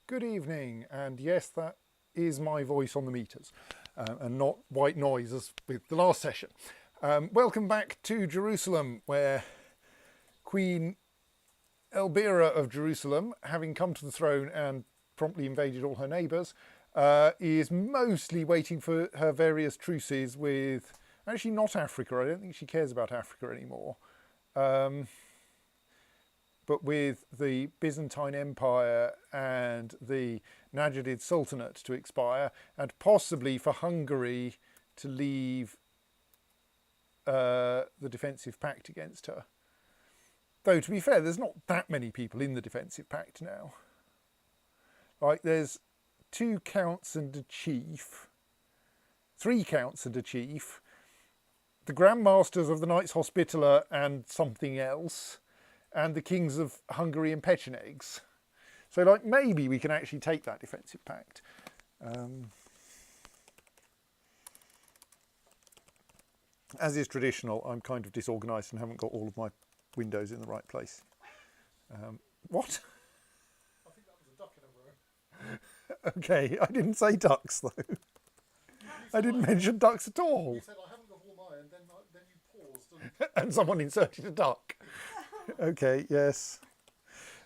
Good evening, and yes, that is my voice on the meters, and not white noise as with the last session. Welcome back to Jerusalem, where Queen Elvira of Jerusalem, having come to the throne and promptly invaded all her neighbours, is mostly waiting for her various truces with, actually not Africa, I don't think she cares about Africa anymore, but with the Byzantine Empire and the Najdid Sultanate to expire, and possibly for Hungary to leave the defensive pact against her. Though, to be fair, there's not that many people in the defensive pact now. Like, there's 2 counts and a chief, 3 counts and a chief, the Grand Masters of the Knights Hospitaller and something else, and the Kings of Hungary and Pechenegs. So, like, maybe we can actually take that defensive pact. As is traditional, I'm kind of disorganised and haven't got all of my windows in the right place. What? I think that was a duck in a row. Okay, I didn't say ducks though. I didn't mention ducks at all. You said I haven't got all mine, and then you paused. And someone inserted a duck. Okay, yes.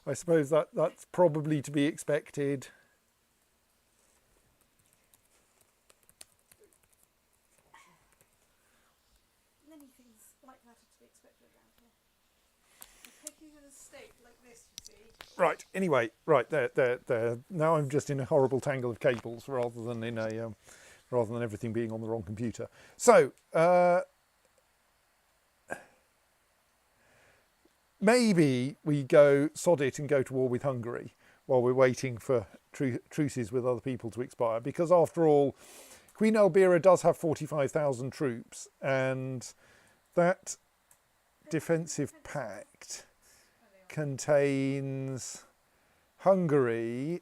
I suppose that's probably to be expected. Many things like that are to be expected around here. Taking an estate like this, you see. Right. Anyway, right there. Now I'm just in a horrible tangle of cables rather than in a rather than everything being on the wrong computer. So maybe we go sod it and go to war with Hungary while we're waiting for truces with other people to expire, because after all, Queen Elvira does have 45,000 troops, and that defensive pact contains Hungary,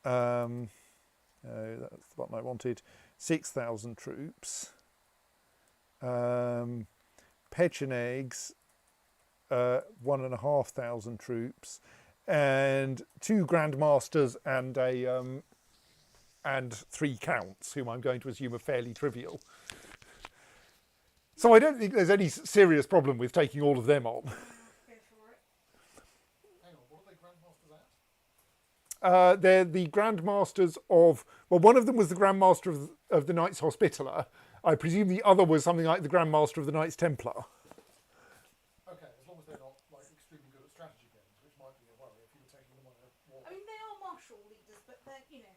no, that's the button I wanted, 6,000 troops, Pechenegs, 1,500 troops, and 2 grandmasters and 3 counts, whom I'm going to assume are fairly trivial. So I don't think there's any serious problem with taking all of them on. Go for it. Hang on, what are they grandmasters at? They're the grandmasters of, well, one of them was the grandmaster of the Knights Hospitaller. I presume the other was something like the grandmaster of the Knights Templar. Okay, as long as they're not like extremely good at strategy games, which might be a worry if you were taking them on a war. I mean, they are martial leaders, but they're, you know,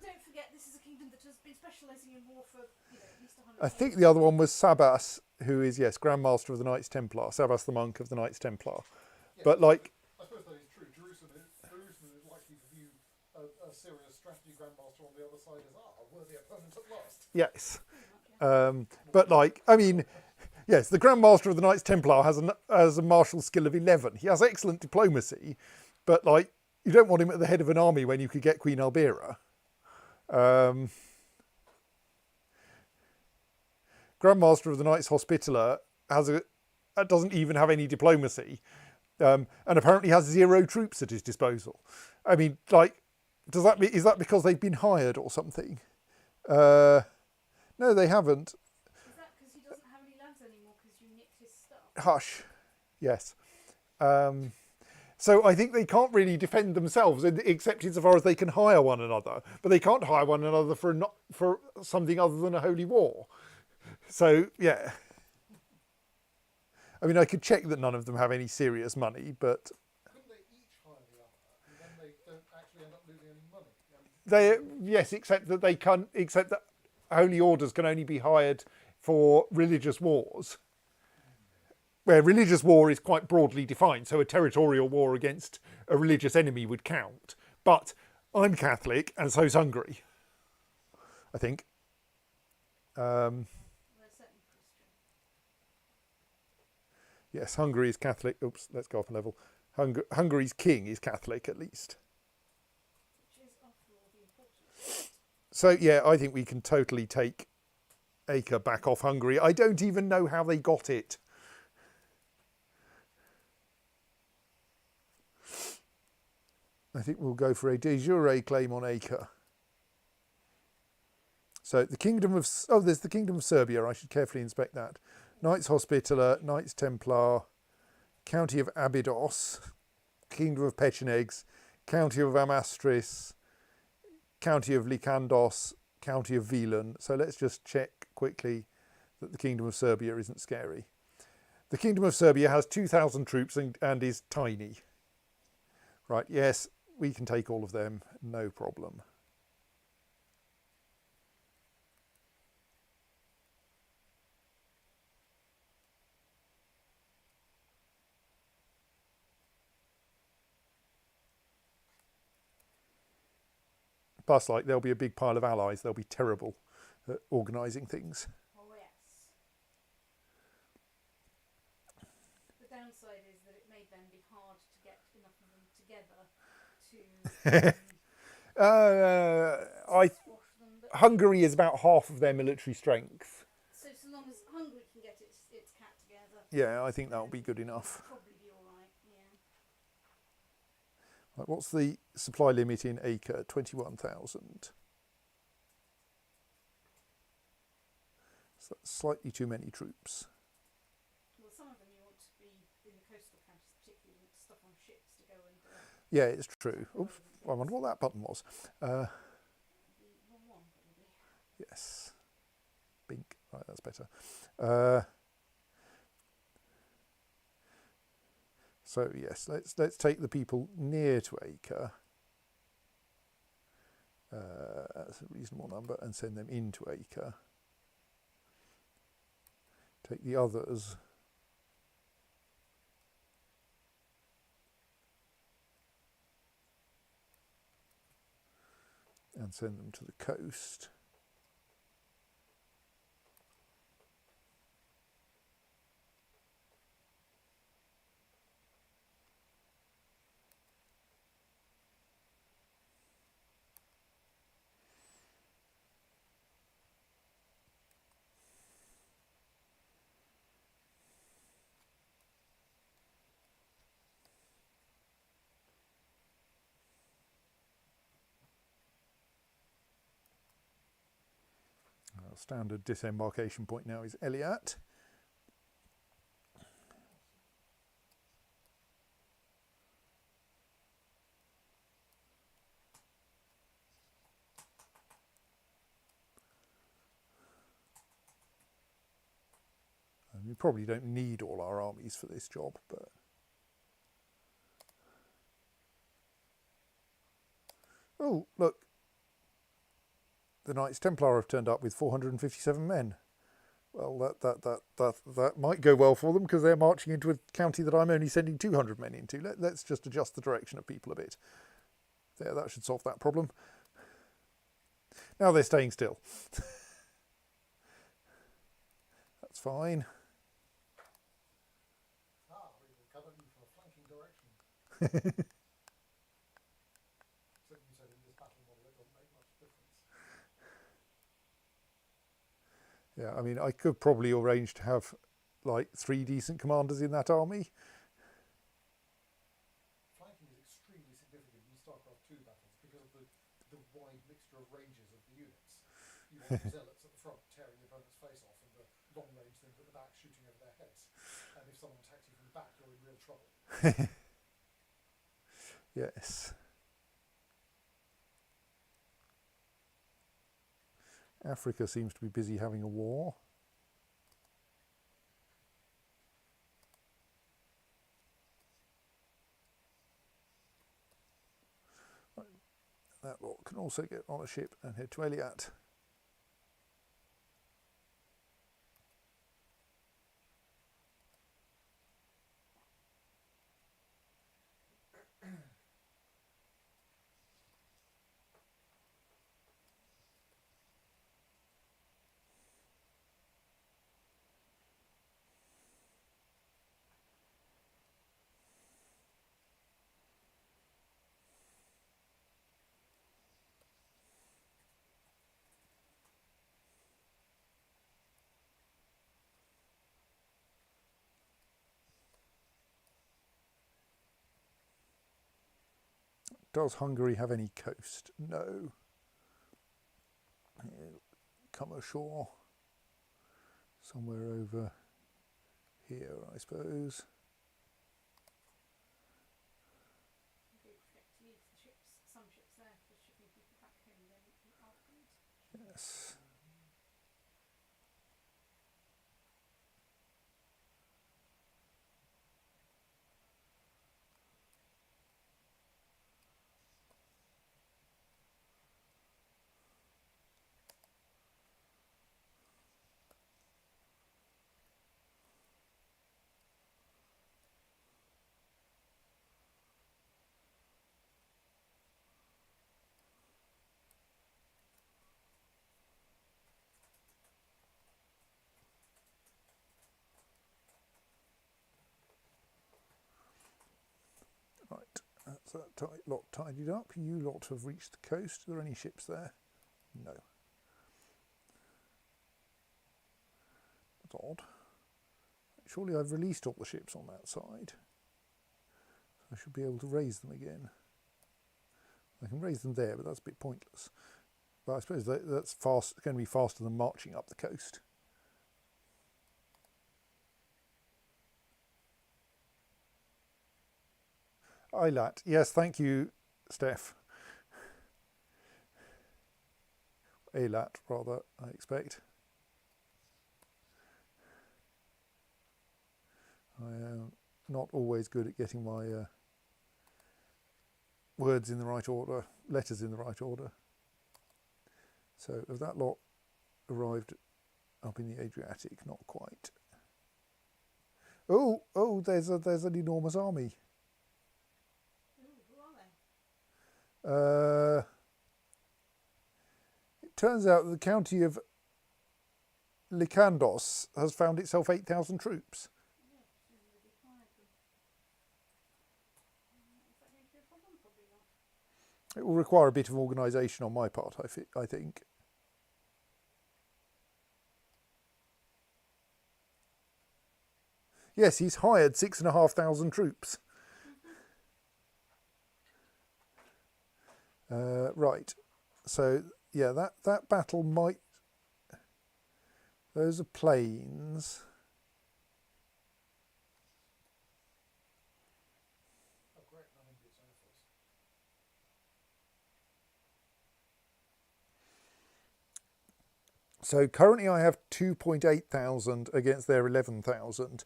don't forget this is a kingdom that has been specialising in war for, you know, at least 100 I years. think the other one was Sabas, who is, yes, grandmaster of the Knights Templar. Sabas the monk of the Knights Templar. Yeah, But like, I suppose that is true. Jerusalem is likely to view a serious strategy grandmaster on the other side as a worthy opponent at last. yes. But like, I mean, yes, the grandmaster of the Knights Templar has a martial skill of 11. He has excellent diplomacy, but like, you don't want him at the head of an army when you could get Queen Elvira. Grandmaster of the Knights Hospitaller doesn't even have any diplomacy, and apparently has 0 troops at his disposal. I mean, like, is that because they've been hired or something? No, they haven't. Is that because he doesn't have any lads anymore because you nicked his stuff? Hush. Yes. So I think they can't really defend themselves, except insofar as they can hire one another. But they can't hire one another for something other than a holy war. So, yeah. I mean, I could check that none of them have any serious money, but Couldn't they each hire the other, and then they don't actually end up losing any money? yes, except that holy orders can only be hired for religious wars, where religious war is quite broadly defined. So a territorial war against a religious enemy would count. But I'm Catholic, and so's Hungary, I think. They're certainly Christian. Yes, Hungary is Catholic. Oops, let's go up a level. Hungary's king is Catholic, at least. Which is, after all, the important. So, yeah, I think we can totally take Acre back off Hungary. I don't even know how they got it. I think we'll go for a de jure claim on Acre. So the kingdom of... Oh, there's the kingdom of Serbia. I should carefully inspect that. Knights Hospitaller, Knights Templar, County of Abydos, Kingdom of Pechenegs, County of Amastris, County of Lykandos, County of Vilan. So let's just check quickly that the Kingdom of Serbia isn't scary. The Kingdom of Serbia has 2,000 troops and is tiny. Right, yes, we can take all of them, no problem. Plus, like, there'll be a big pile of allies. They'll be terrible at organising things. Oh, yes. The downside is that it may then be hard to get enough of them together to squash them. But Hungary is about half of their military strength. so long as Hungary can get its cat together, Yeah, I think that'll be good enough. it'll probably be all right. Yeah. Right, what's the supply limit in Acre? 21,000. So that's slightly too many troops. Well, some of them you want to be in the coastal counties, particularly you want stuff on ships to go and. Yeah, it's true. Oops, I wonder what that button was. The wrong one, probably. Yes. Bink. Right, that's better. So yes, let's take the people near to Acre. That's a reasonable number, and send them into Acre. Take the others. And send them to the coast. Our standard disembarkation point now is Eliat. And we probably don't need all our armies for this job, but oh, look. The Knights Templar have turned up with 457 men. Well, that might go well for them because they're marching into a county that I'm only sending 200 men into. Let's just adjust the direction of people a bit. There, that should solve that problem. Now they're staying still. That's fine. We will come at you from a flanking direction. So you said in this battle model it doesn't make much difference. Yeah, I mean, I could probably arrange to have like 3 decent commanders in that army. Flanking is extremely significant in StarCraft 2 battles because of the wide mixture of ranges of the units. You want zealots at the front tearing the opponent's face off, and the long range things at the back shooting over their heads. And if someone attacks you from the back, you're in real trouble. Yes. Africa seems to be busy having a war. That lot can also get on a ship and head to Eliat. Does Hungary have any coast? No. It'll come ashore somewhere over here, I suppose. Don't forget to leave the ships, some ships there for shipping people back home then afterwards. Yes. Right, that's that lot tidied up. You lot have reached the coast. Are there any ships there? No. That's odd. Surely I've released all the ships on that side. So I should be able to raise them again. I can raise them there, but that's a bit pointless. But I suppose that's going to be faster than marching up the coast. Eilat. Yes, thank you, Steph. Eilat, rather, I expect. I am not always good at getting my words in the right order, letters in the right order. So, have that lot arrived up in the Adriatic? Not quite. Oh, there's an enormous army. Ooh, who are they? It turns out that the county of Lykandos has found itself 8,000 troops. Yeah, presumably they hired them. Is that going to be a problem? Probably not. It will require a bit of organisation on my part, I think. Yes, he's hired 6,500 troops. Right. So, yeah, that battle might... Those are plains. Oh, great, non-Indians Air Force. So currently I have 2.8 thousand against their 11,000.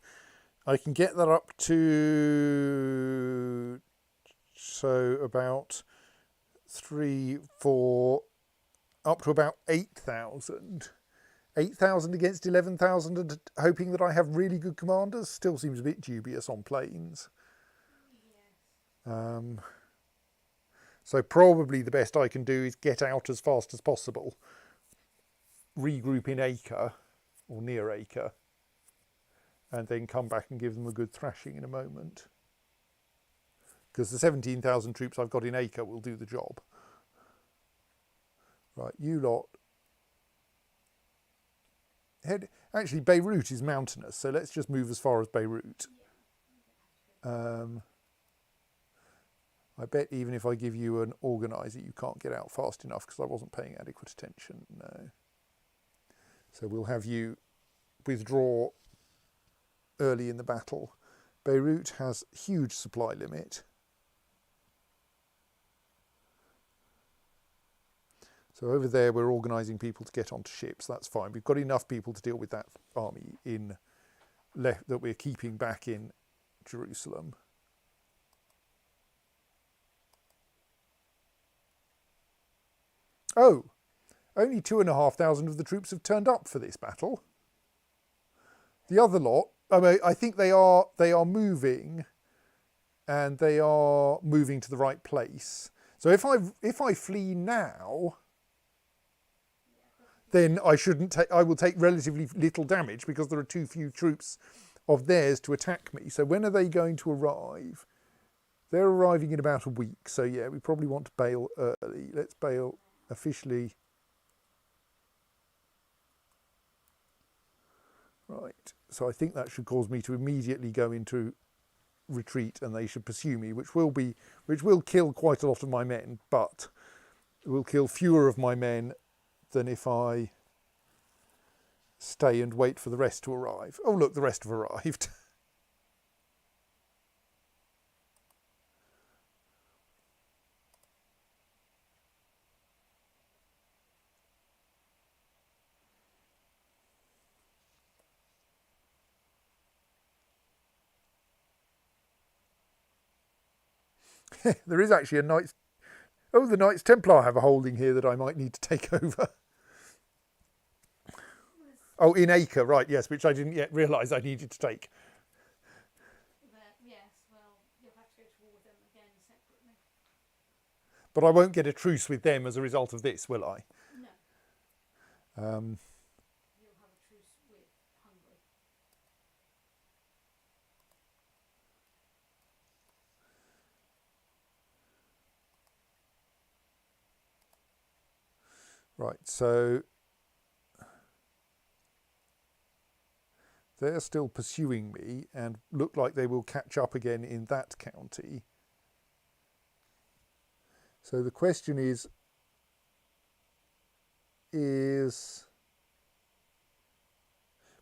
I can get that up to... So about 3, 4... Up to about 8,000. 8,000 against 11,000 and hoping that I have really good commanders still seems a bit dubious on planes. Yes. So probably the best I can do is get out as fast as possible, regroup in Acre or near Acre, and then come back and give them a good thrashing in a moment. Because the 17,000 troops I've got in Acre will do the job. Right, you lot. Actually, Beirut is mountainous, so let's just move as far as Beirut. I bet even if I give you an organiser, you can't get out fast enough because I wasn't paying adequate attention. No. So we'll have you withdraw early in the battle. Beirut has huge supply limit. So over there we're organising people to get onto ships. That's fine. We've got enough people to deal with that army that we're keeping back in Jerusalem. Oh, only 2,500 of the troops have turned up for this battle. The other lot, I think they are moving, and they are moving to the right place. So if I flee now, then I will take relatively little damage because there are too few troops of theirs to attack me. So when are they going to arrive? They're arriving in about a week. So yeah, we probably want to bail early. Let's bail officially. Right. So I think that should cause me to immediately go into retreat, and they should pursue me, which will kill quite a lot of my men, but it will kill fewer of my men than if I stay and wait for the rest to arrive. Oh look, the rest have arrived. There is actually a Knights... Oh, the Knights Templar have a holding here that I might need to take over. Oh, in Acre, right, yes, which I didn't yet realise I needed to take. Yes, well, you'll have to go to war with them again separately. But I won't get a truce with them as a result of this, will I? No. Um, You'll have a truce with Hungary. right, so they're still pursuing me and look like they will catch up again in that county. So the question is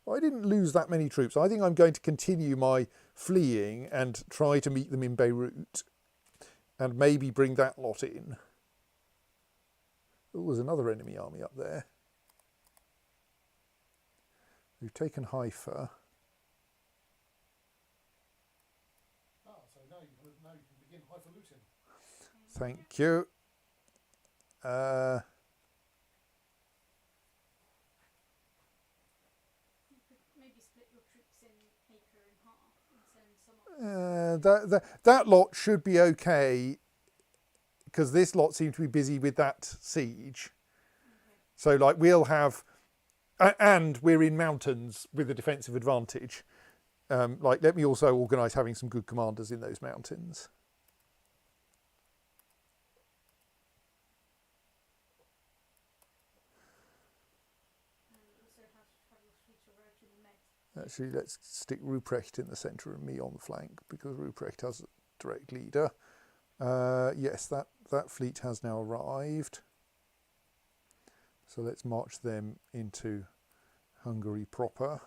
well, I didn't lose that many troops. I think I'm going to continue my fleeing and try to meet them in Beirut. and maybe bring that lot in. Oh, there's another enemy army up there. We've taken Haifa. So now you can begin highfalutin. Thank you. You could maybe split your troops in Acre in half and send some up. That lot should be okay, because this lot seem to be busy with that siege. Okay. So like we'll have, and we're in mountains with a defensive advantage. Like let me also organise having some good commanders in those mountains. Also have your fleet arrived in the Med. Actually, let's stick Ruprecht in the centre and me on the flank, because Ruprecht has a direct leader. Yes, that fleet has now arrived. So let's march them into Hungary proper.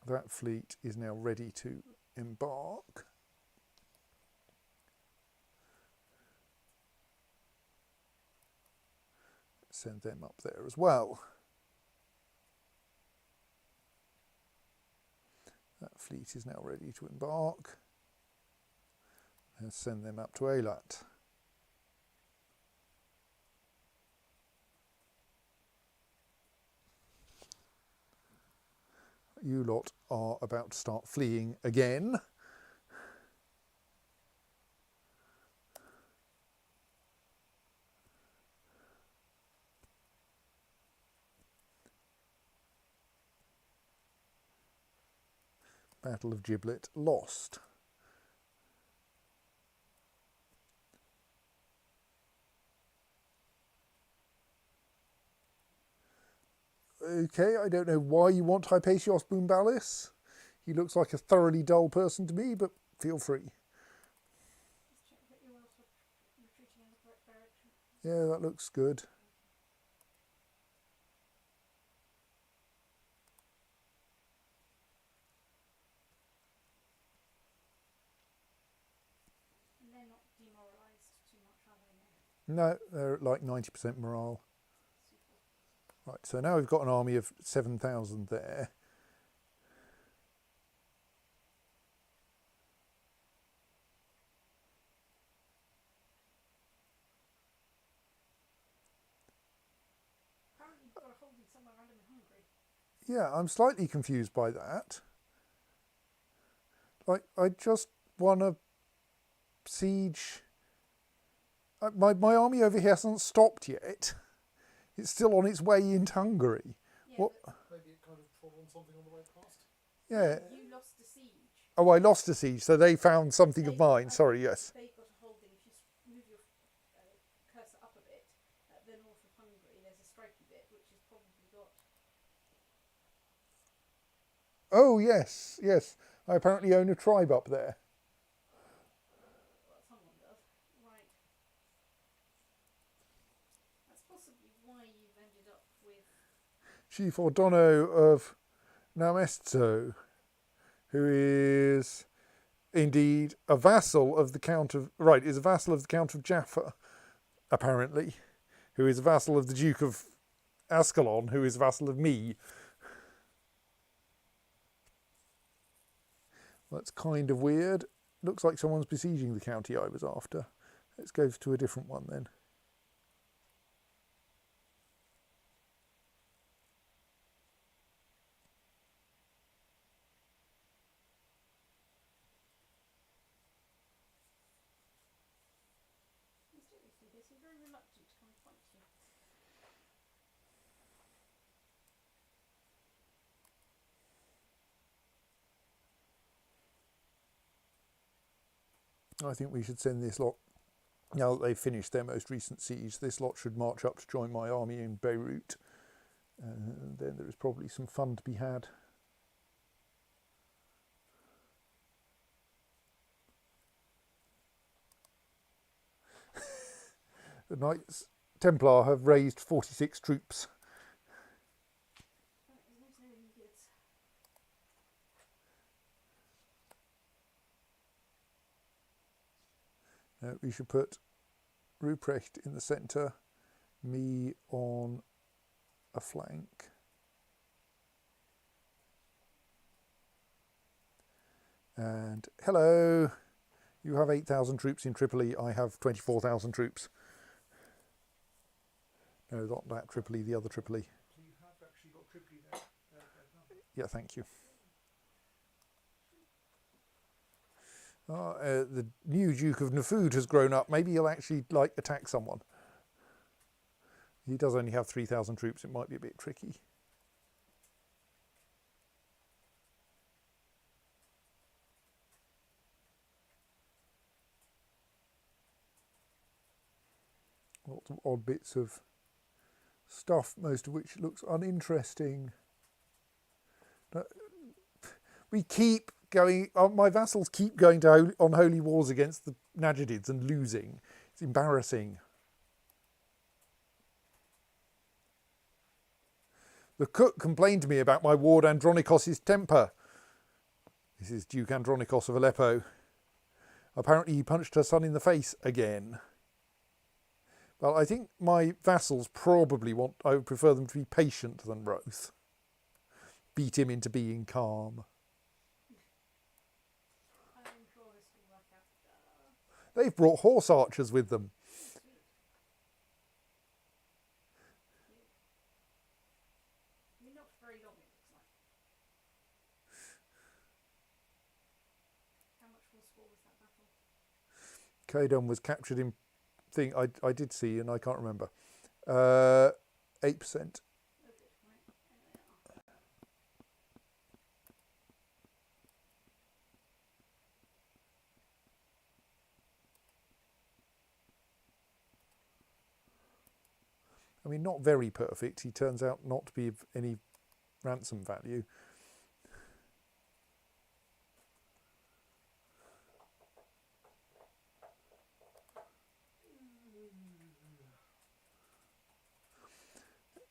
That fleet is now ready to embark. Send them up there as well. That fleet is now ready to embark. Let's send them up to Eilat. You lot are about to start fleeing again. Battle of Giblet lost. Okay, I don't know why you want Hypatios Boombalis. He looks like a thoroughly dull person to me, but feel free. Just check that you're also retreating in the correct direction. Yeah, that looks good. And they're not demoralised too much, are they? No. No, they're at like 90% morale. Super. Right, so now we've got an army of 7,000 there. Apparently you've got a holding somewhere random in Hungary. Yeah, I'm slightly confused by that. Like, I just won a siege. My army over here hasn't stopped yet. It's still on its way into Hungary. Yeah, What? but Maybe it kind of trod on something on the way past. Yeah. you lost the siege. Oh, I lost a siege, so they found something of They- mine. I Sorry, think yes. They've got a holding. If you move your cursor up a bit, at the north of Hungary, there's a striky bit which has probably got. Oh, yes, yes. I apparently own a tribe up there. Well, someone does. Right. That's possibly why you've ended up with. Chief Ordono of Namestso, who is indeed a vassal of the Count of... Right, is a vassal of the Count of Jaffa, apparently, who is a vassal of the Duke of Ascalon, who is a vassal of me. That's kind of weird. Looks like someone's besieging the county I was after. Let's go to a different one then. Mysteriously, they seem very reluctant to come and fight you. I think we should send this lot, now that they've finished their most recent siege, this lot should march up to join my army in Beirut. And then there is probably some fun to be had. The Knights Templar have raised 46 troops. That is not very good. We should put Ruprecht in the centre, me on a flank. And hello, you have 8,000 troops in Tripoli, I have 24,000 troops. No, not that Tripoli, the other Tripoli. So you have actually got Tripoli there. Done. Yeah, thank you. The new Duke of Nafud has grown up. Maybe he'll actually attack someone. He does only have 3,000 troops. It might be a bit tricky. Lots of odd bits of stuff, most of which looks uninteresting. We keep going, my vassals keep going on holy wars against the Najidids and losing. It's embarrassing. The cook complained to me about my ward Andronikos' temper. This is Duke Andronikos of Aleppo. Apparently he punched her son in the face again. Well, I think my vassals probably I would prefer them to be patient than Roth. Beat him into being calm. I'm sure this will work out. They've brought horse archers with them. Sweet. I mean, not very long, it looks like. How much more score was that battle? Kadon was captured in thing I did see and I can't remember. 8%. Oh, good. Right. There they are. I mean, not very perfect. He turns out not to be of any ransom value.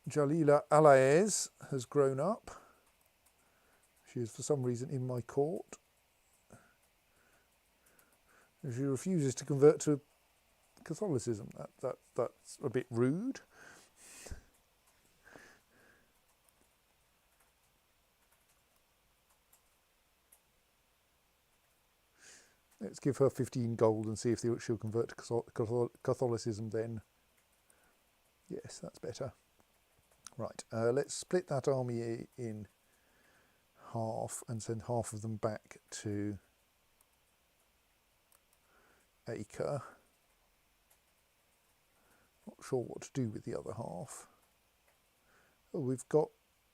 Jalila Alaez has grown up. She is for some reason in my court. She refuses to convert to Catholicism. That's a bit rude. Let's give her 15 gold and see if she'll convert to Catholicism then. Yes, that's better. Right, let's split that army in half and send half of them back to Acre. Not sure what to do with the other half. Oh, we've got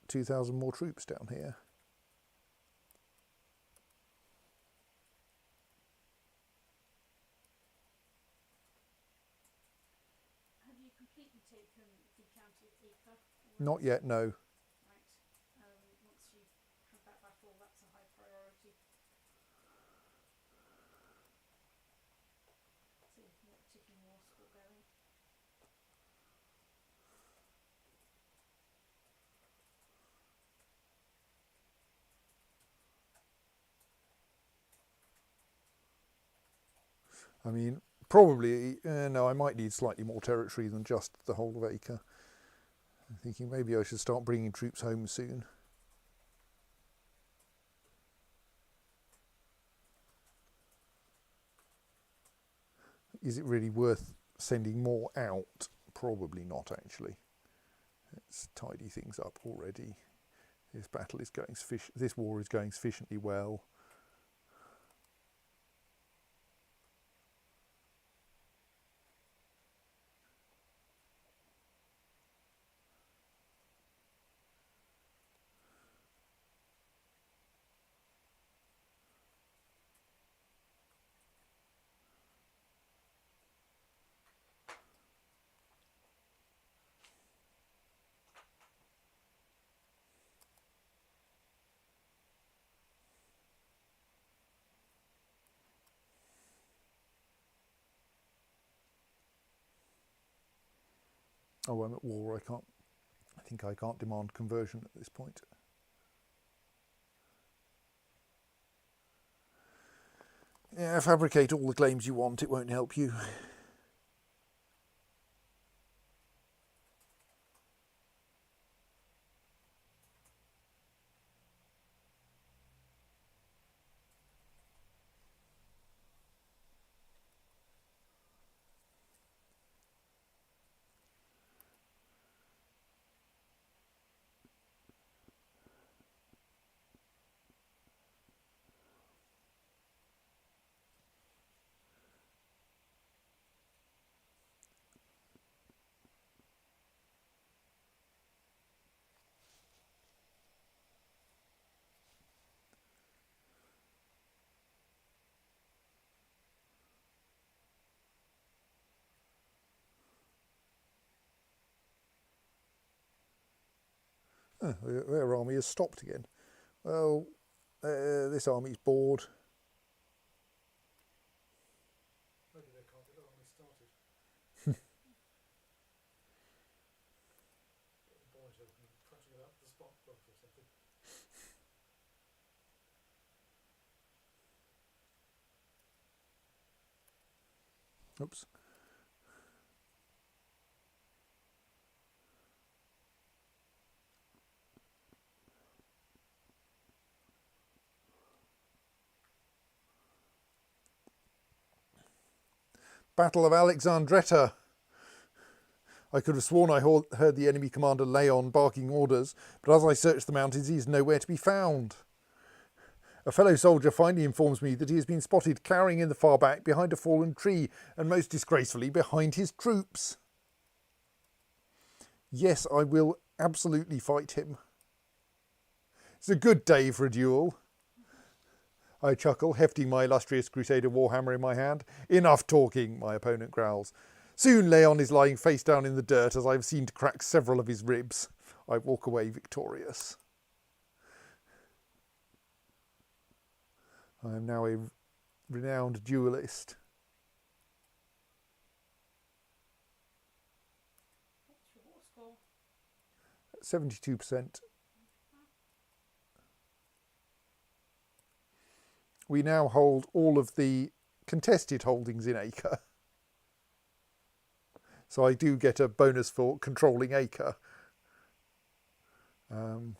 2,000 more troops down here. Have you completely taken the county of Acre? Not yet, no. Right. Once you have that battle, that's a high priority. So you can get a ticking war score going. I mean, probably, no, I might need slightly more territory than just the whole of Acre. I'm thinking maybe I should start bringing troops home soon. Is it really worth sending more out? Probably not, actually. Let's tidy things up already. This battle is going this war is going sufficiently well. Oh, I'm at war. I think I can't demand conversion at this point. Yeah, fabricate all the claims you want, it won't help you. Oh, their army has stopped again. Well, this army's bored. Maybe they can't get their army started. Get the bonnet open and crunching it out with the spark plug or something. Oops. Battle of Alexandretta. I could have sworn I heard the enemy commander Leon barking orders, but as I searched the mountains, he is nowhere to be found. A fellow soldier finally informs me that he has been spotted cowering in the far back behind a fallen tree, and most disgracefully behind his troops. Yes, I will absolutely fight him. It's a good day for a duel. I chuckle, hefting my illustrious Crusader warhammer in my hand. Enough talking, my opponent growls. Soon Leon is lying face down in the dirt as I've seen to crack several of his ribs. I walk away victorious. I am now a renowned duelist. What's your war score? 72%. We now hold all of the contested holdings in Acre. So I do get a bonus for controlling Acre. But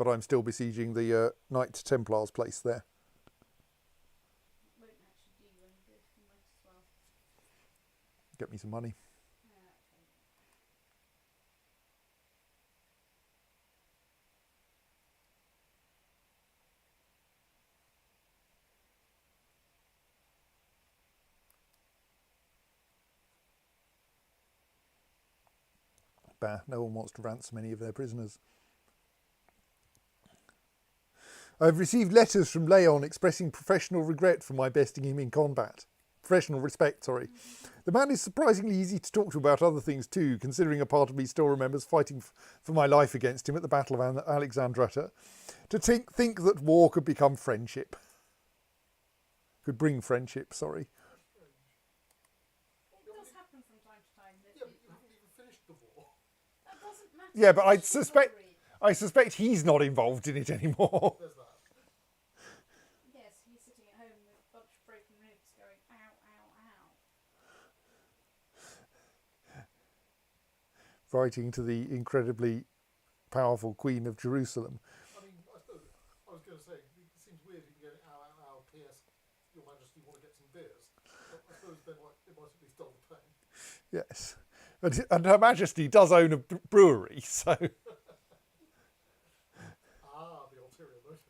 I'm still besieging the Knights Templars place there. Won't actually do you any good. You might as well. Get me some money. Okay. Bah, no one wants to ransom any of their prisoners. I've received letters from Leon expressing professional regret for my besting him in combat. Professional respect, sorry. The man is surprisingly easy to talk to about other things too, considering a part of me still remembers fighting for my life against him at the Battle of Alexandretta. To think that war could become friendship. Could bring friendship, sorry. It does happen from time to time. That Yeah, but you haven't even finished the war. that doesn't matter. Yeah, but It's I suspect he's not involved in it anymore. There's that. Yes, he's sitting at home with a bunch of broken ribs going, ow, ow, ow. Writing to the incredibly powerful Queen of Jerusalem. I mean, I suppose I was going to say, it seems weird even going, ow, ow, ow, P.S. Your Majesty, want to get some beers? But I suppose they might at least dull the pain. Yes. And Her Majesty does own a brewery, so... The ulterior motive.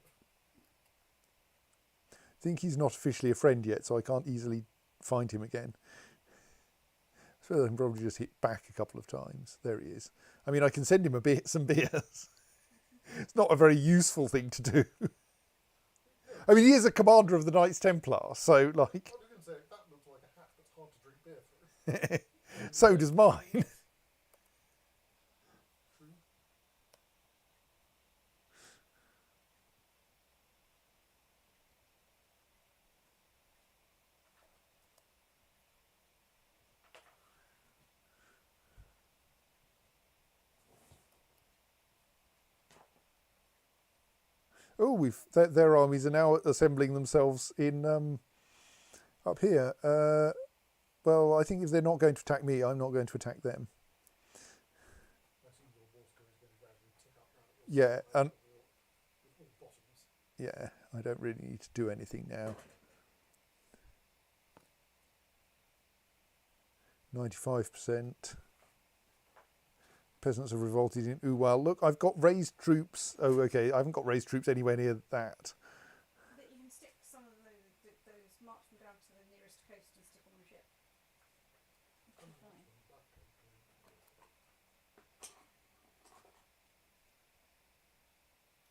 I think he's not officially a friend yet, so I can't easily find him again. So I can probably just hit back a couple of times. There he is. I mean, I can send him some beers. It's not a very useful thing to do. I mean, he is a commander of the Knights Templar, so, like... I was going to say, that looks like a hat that's hard to drink beer through. So does mine. True. Oh, their armies are now assembling themselves in up here. Well, I think if they're not going to attack me, I'm not going to attack them. I assume your war score is going to gradually tick up now that you're Yeah, and with all bottoms. yeah, I don't really need to do anything now. 95%. Peasants have revolted in Uwal. Look, I've got raised troops. Oh, okay, I haven't got raised troops anywhere near that. But you can stick some of those, march them down to the nearest coast and stick on the ship. Which is fine.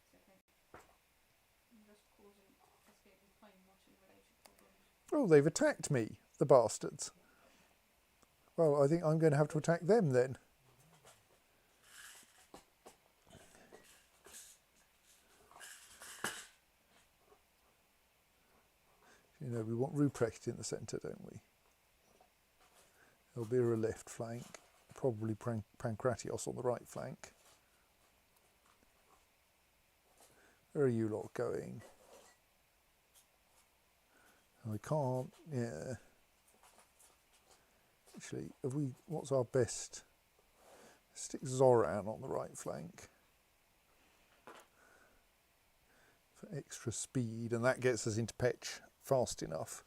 It's okay. I'm just causing escape and plane watching related problems. Oh, they've attacked me, the bastards. Well, I think I'm going to have to attack them then. You know, we want Ruprecht in the centre, don't we? Elbira left flank, probably Pankratios on the right flank. Where are you lot going? I can't, yeah. Actually, what's our best? Stick Zoran on the right flank for extra speed, and that gets us into Petch fast enough,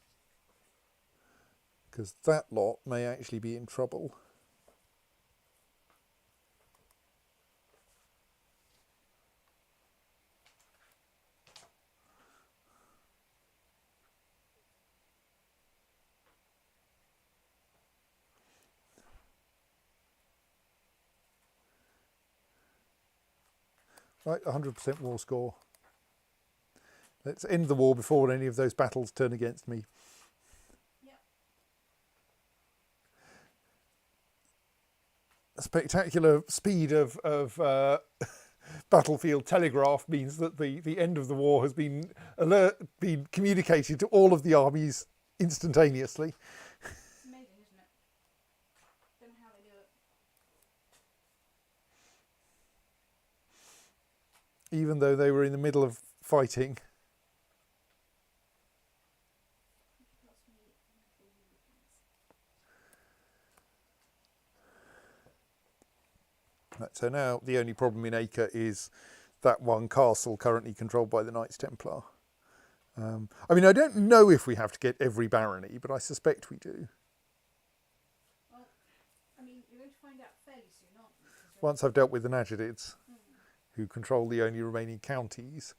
because that lot may actually be in trouble. Right, 100% war score. Let's end the war before any of those battles turn against me. Yep. A spectacular speed of battlefield telegraph means that the end of the war has been communicated to all of the armies instantaneously. It's amazing, isn't it? Don't know how they do it. Even though they were in the middle of fighting. Right, so now the only problem in Acre is that one castle currently controlled by the Knights Templar. I mean, I don't know if we have to get every barony, but I suspect we do. Well, I mean, you're going to find out fairly soon, aren't you? Once I've dealt with the Najadids, who control the only remaining counties.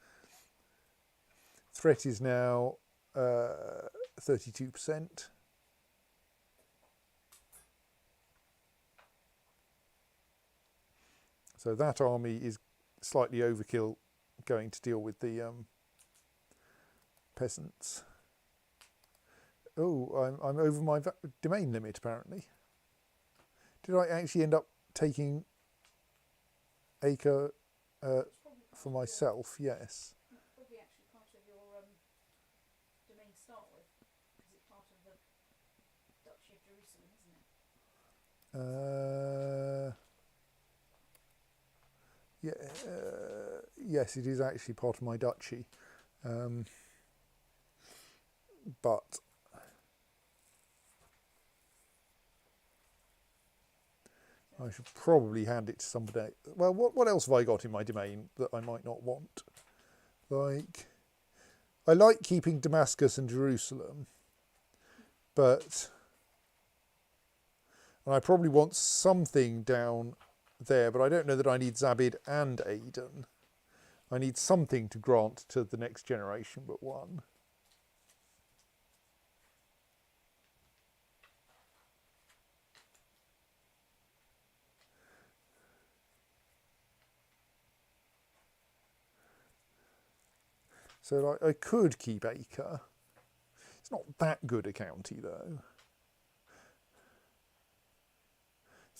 Threat is now 32%. So that army is slightly overkill going to deal with the peasants. Oh, I'm over my domain limit apparently. Did I actually end up taking Acre for myself? Yes. It's probably actually part of your domain to start with, because it's part of the Duchy of Jerusalem, isn't it? Yes, it is actually part of my duchy, but I should probably hand it to somebody. Well, what else have I got in my domain that I might not want? Like, I like keeping Damascus and Jerusalem, and I probably want something down there, but I don't know that I need Zabid and Aden. I need something to grant to the next generation but one. So I could keep Acre. It's not that good a county though.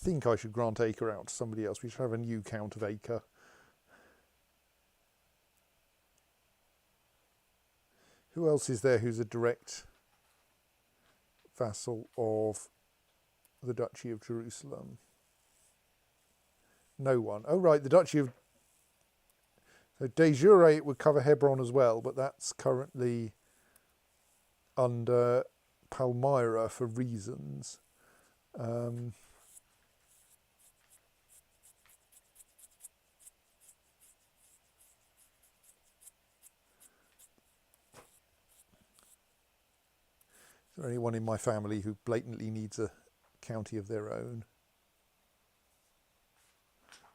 I think I should grant Acre out to somebody else. We should have a new count of Acre. Who else is there who's a direct vassal of the Duchy of Jerusalem? No one. Oh right, the Duchy of So de jure it would cover Hebron as well, but that's currently under Palmyra for reasons. Is there anyone in my family who blatantly needs a county of their own?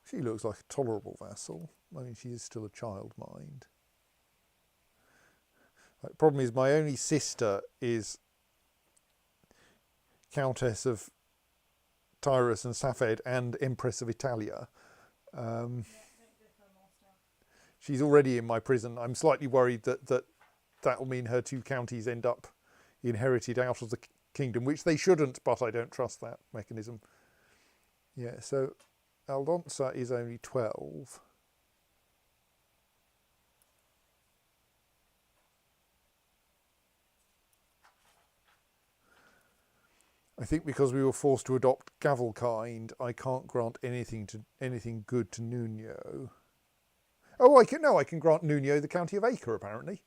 She looks like a tolerable vassal. I mean, she is still a child mind. The problem is my only sister is Countess of Tyrus and Safed and Empress of Italia. She's already in my prison. I'm slightly worried that will mean her two counties end up inherited out of the kingdom, which they shouldn't, but I don't trust that mechanism. Yeah, so Aldonza is only 12. I think because we were forced to adopt Gavelkind, I can't grant anything good to Nuno. Oh, I can grant Nuno the county of Acre, apparently.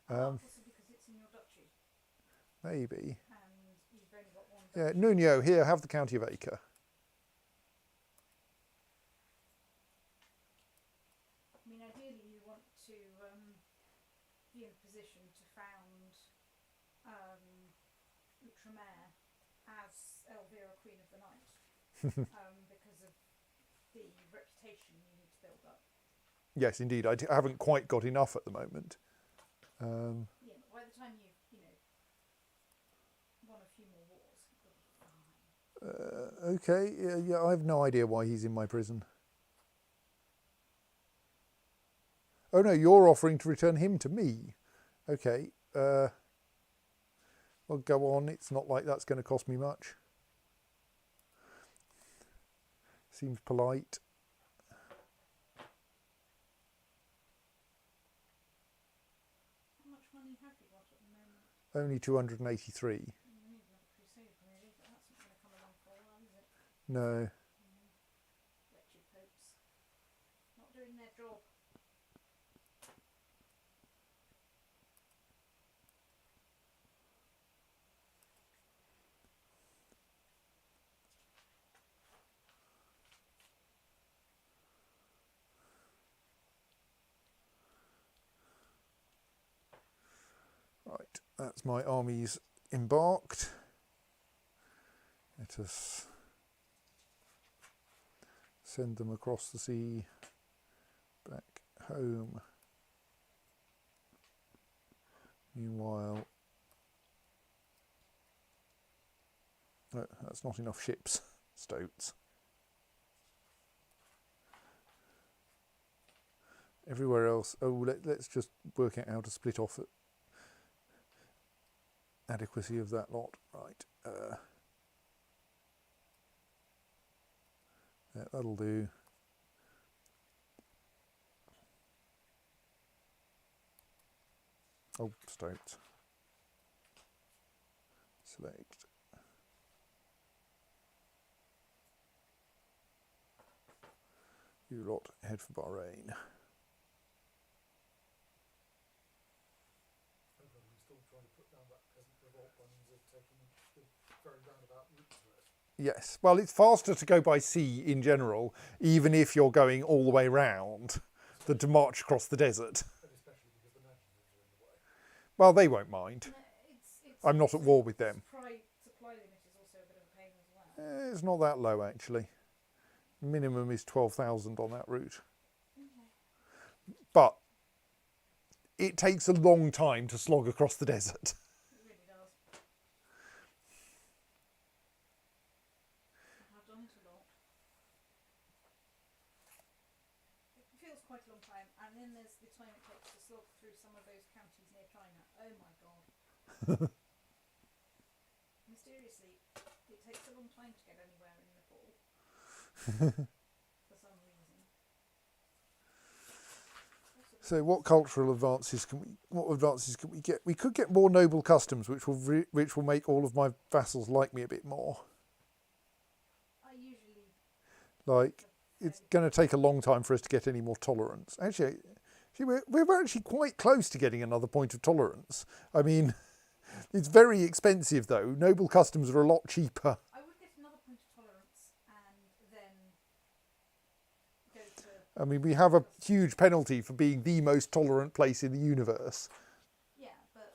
Possibly because it's in your duchy. Maybe. And you've only got one Yeah, duchy. Nuno, here, have the county of Acre. I mean, ideally you want to be in a position to found Outremer as Elvira, Queen of the Night, because of the reputation you need to build up. Yes, indeed. I haven't quite got enough at the moment. Yeah, but by the time you've won a few more wars, you'll be fine. Okay, yeah, I have no idea why he's in my prison. Oh no, you're offering to return him to me. Okay, well, go on. It's not like that's going to cost me much. Seems polite. How much money have you got at the moment? Only 283. You need another crusade, really, but that's not going to come along for a while, is it? No. Wretched popes. Not doing their job. Right, that's my armies embarked. Let us send them across the sea back home. Meanwhile, no, that's not enough ships, Stoats. Everywhere else, let's just work out how to split off the adequacy of that lot. Right. Yeah, that'll do. Oh, Stoats. Select. You lot head for Bahrain. We're still trying to put down that peasant revolt by means of taking the very roundabout route to it. Yes, well, it's faster to go by sea in general, even if you're going all the way round, than to march across the desert. And especially because the Nationals are in the way. Well, they won't mind. No, I'm not at war with them. Supply limit is also a bit of a pain as well. It's not that low, actually. Minimum is 12,000 on that route. Okay. But it takes a long time to slog across the desert. It really does. I've done it a lot. It feels quite a long time, and then there's the time it takes to slog through some of those counties near China. Oh my god. Mysteriously, it takes a long time to get anywhere in Nepal. For some reason. So what cultural advances can we get? We could get more noble customs, which will make all of my vassals like me a bit more. I usually Like, it's going to take a long time for us to get any more tolerance. Actually, See, we're actually quite close to getting another point of tolerance. I mean, it's very expensive though. Noble customs are a lot cheaper. I would get another point of tolerance and then go for. I mean, we have a huge penalty for being the most tolerant place in the universe. Yeah, but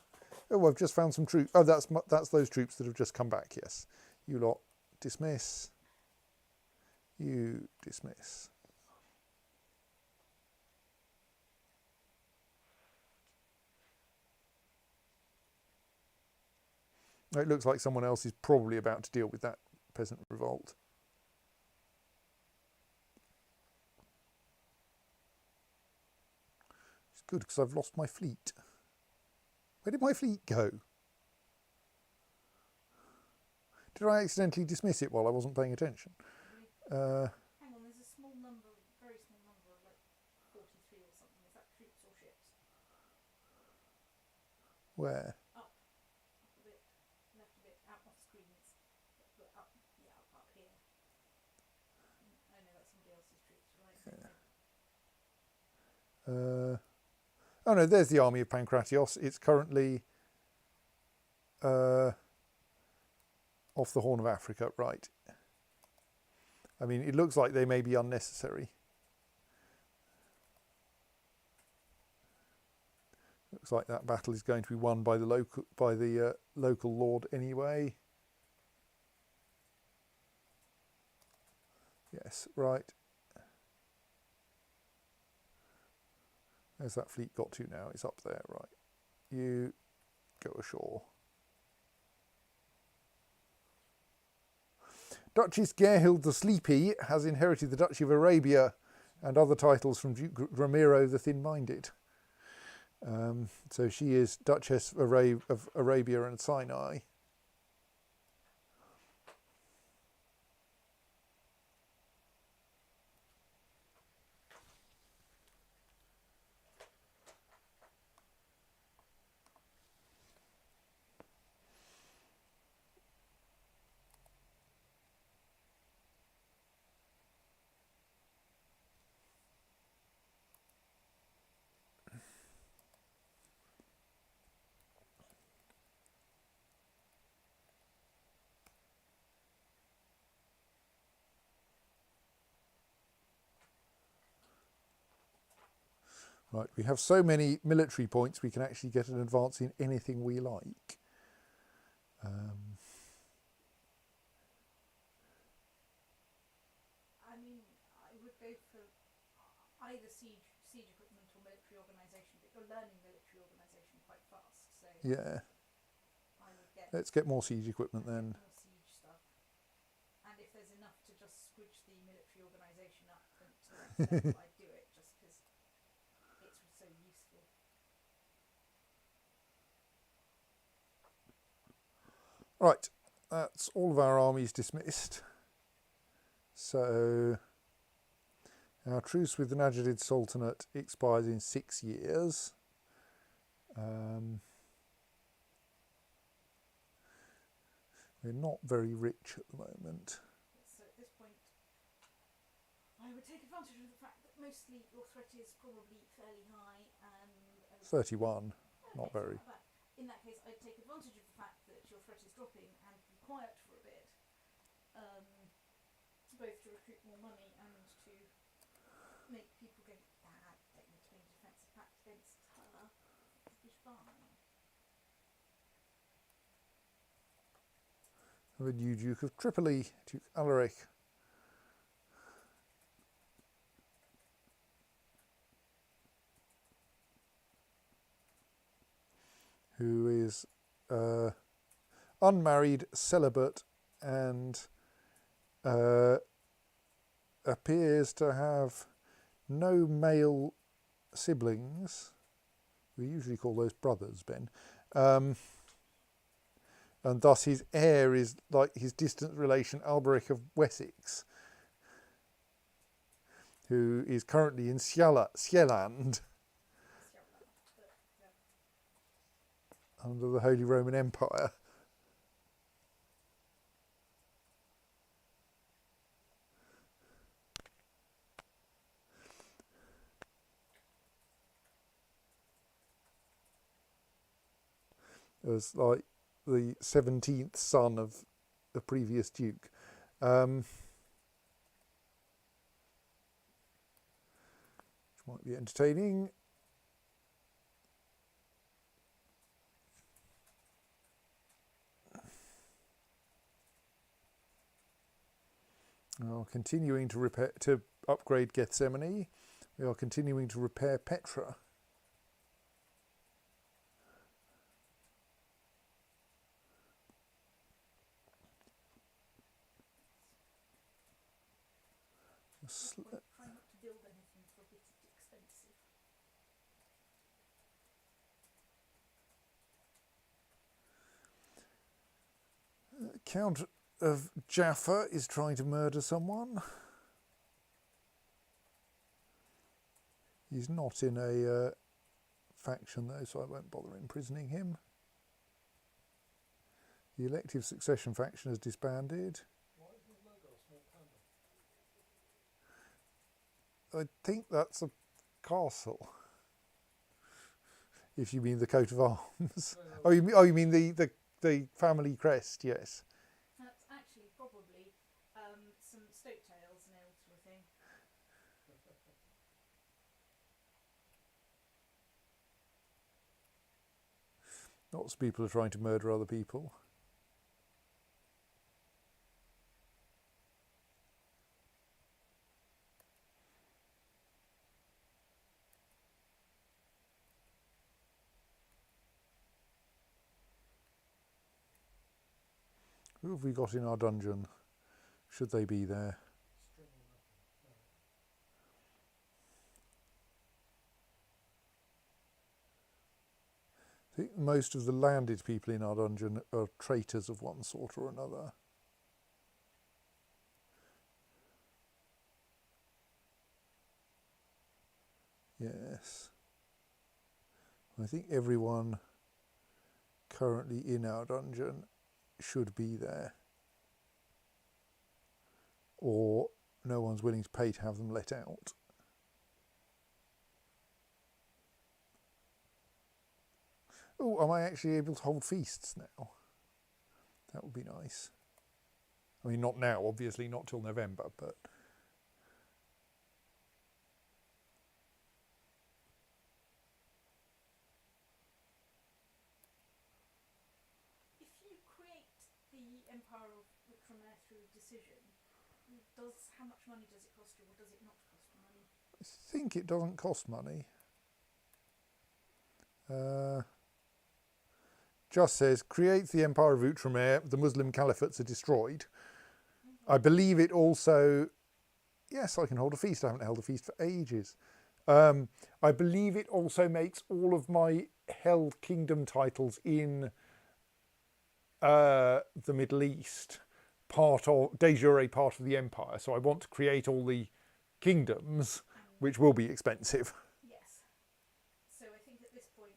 Oh, I've just found some troops. Oh, that's those troops that have just come back. Yes, you lot dismiss. You dismiss. It looks like someone else is probably about to deal with that peasant revolt. It's good because I've lost my fleet. Where did my fleet go? Did I accidentally dismiss it while I wasn't paying attention? hang on, there's a small number, very small number, like 43 or something. Is that troops or ships? Where? Up a bit, left a bit, out off screen. It's up, yeah, up here. Oh no, that's somebody else's troops, right? Yeah. Oh no, there's the army of Pancratios. It's currently off the Horn of Africa, right. I mean, it looks like they may be unnecessary. Looks like that battle is going to be won by the local lord anyway. Yes, right. Where's that fleet got to now? It's up there, right. You go ashore. Duchess Gerhild the Sleepy has inherited the Duchy of Arabia and other titles from Duke Ramiro the Thin-Minded. So she is Duchess of Arabia and Sinai. Right, we have so many military points we can actually get an advance in anything we like. I mean, I would go for either siege equipment or military organisation, but you're learning military organisation quite fast, so Yeah, I would get. let's get more siege equipment then. More siege stuff, and if there's enough to just squidge the military organisation up to the next level, I'd do it just because it's so useful. Right, that's all of our armies dismissed. So our truce with the Najdid Sultanate expires in 6 years. We're not very rich at the moment. So at this point, I would take advantage of the fact that mostly your threat is probably fairly high and 31, not very. In that case, I'd take advantage of the fact that your threat is dropping and be quiet for a bit, both to recruit more money and to make people go, don't need to make a defensive pact against her. It'll be fine. The new Duke of Tripoli, Duke Alaric. Who is unmarried, celibate, and appears to have no male siblings. We usually call those brothers, Ben. And thus his heir is like his distant relation Alberic of Wessex, who is currently in Sieland under the Holy Roman Empire. as like the 17th son of the previous duke. Which might be entertaining. We are continuing to upgrade Gethsemane. We are continuing to repair Petra. Try not to build anything for a bit expensive. Count of Jaffa is trying to murder someone. He's not in a faction though, so I won't bother imprisoning him. The elective succession faction has disbanded. Why is his logo a small panda? I think that's a castle. If you mean the coat of arms. No, You mean the family crest, yes. That's actually probably some stoke tails nailed to a thing. Lots of people are trying to murder other people. Who have we got in our dungeon? Should they be there? string or nothing. No. I think most of the landed people in our dungeon are traitors of one sort or another. Yes. I think everyone currently in our dungeon should be there. Or no one's willing to pay to have them let out. Oh, am I actually able to hold feasts now? That would be nice. I mean, not now, obviously, not till November, but... If you create the Empire of Outremer through decision, how much money does it cost you, or does it not cost you money? I think it doesn't cost money. Just says, creates the Empire of Outremer, the Muslim caliphates are destroyed. I believe it also... Yes, I can hold a feast. I haven't held a feast for ages. I believe it also makes all of my held kingdom titles in the Middle East part of de jure part of the empire. So I want to create all the kingdoms, which will be expensive. Yes. So I think at this point,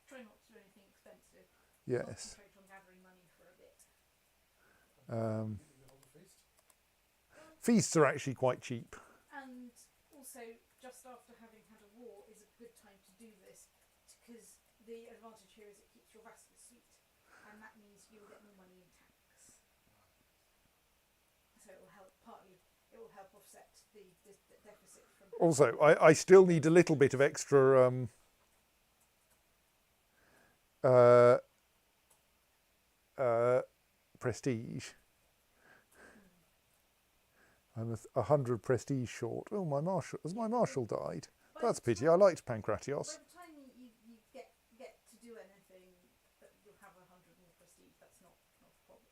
try not to do anything expensive. Yes. Concentrate on gathering money for a bit. Did you hold a feast? Feasts are actually quite cheap. And also, just after having had a war is a good time to do this, because the advantage here is it keeps your vassals sweet, and that means you'll get more money in tax. So it will help offset the deficit from... Also, I still need a little bit of extra prestige. I'm 100 prestige short. Oh, my marshal died. That's a pity. I liked Pancratios. By the time you get to do anything, you'll have 100 more prestige. That's not a problem.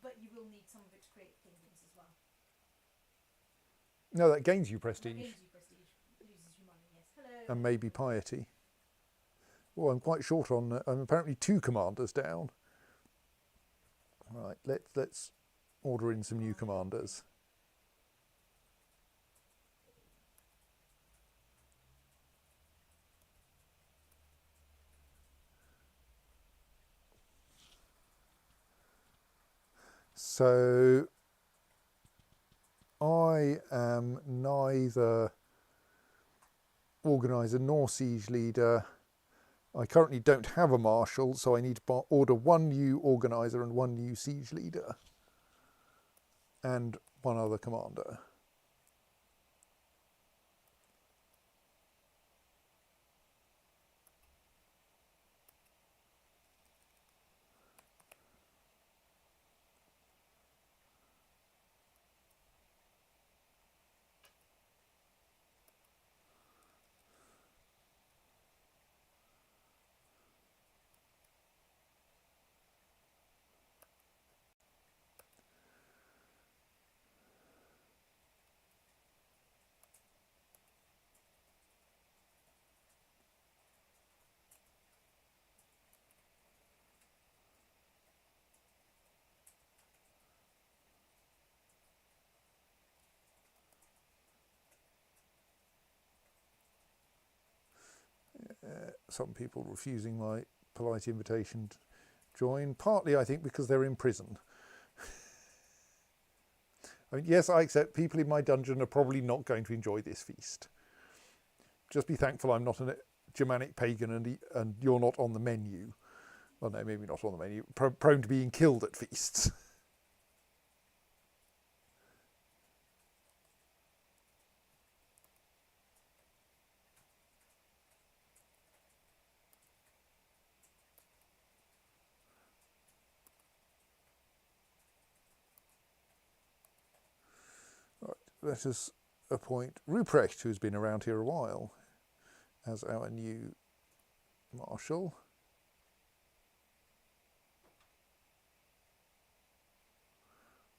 But you will need some of it to create kingdoms as well. No, that gains you That prestige. gains you prestige, loses you money, yes. Hello. And maybe piety. Oh, I'm quite short on... I'm apparently 2 commanders down. Right, let's order in some new commanders. So I am neither organiser nor siege leader, I currently don't have a marshal, so I need to order one new organizer and one new siege leader and one other commander. Some people refusing my polite invitation to join, partly I think because they're in prison. I mean, yes, I accept people in my dungeon are probably not going to enjoy this feast. Just be thankful I'm not a Germanic pagan and you're not on the menu. Well, no, maybe not on the menu. Prone to being killed at feasts. Right, let us appoint Ruprecht, who's been around here a while, as our new marshal.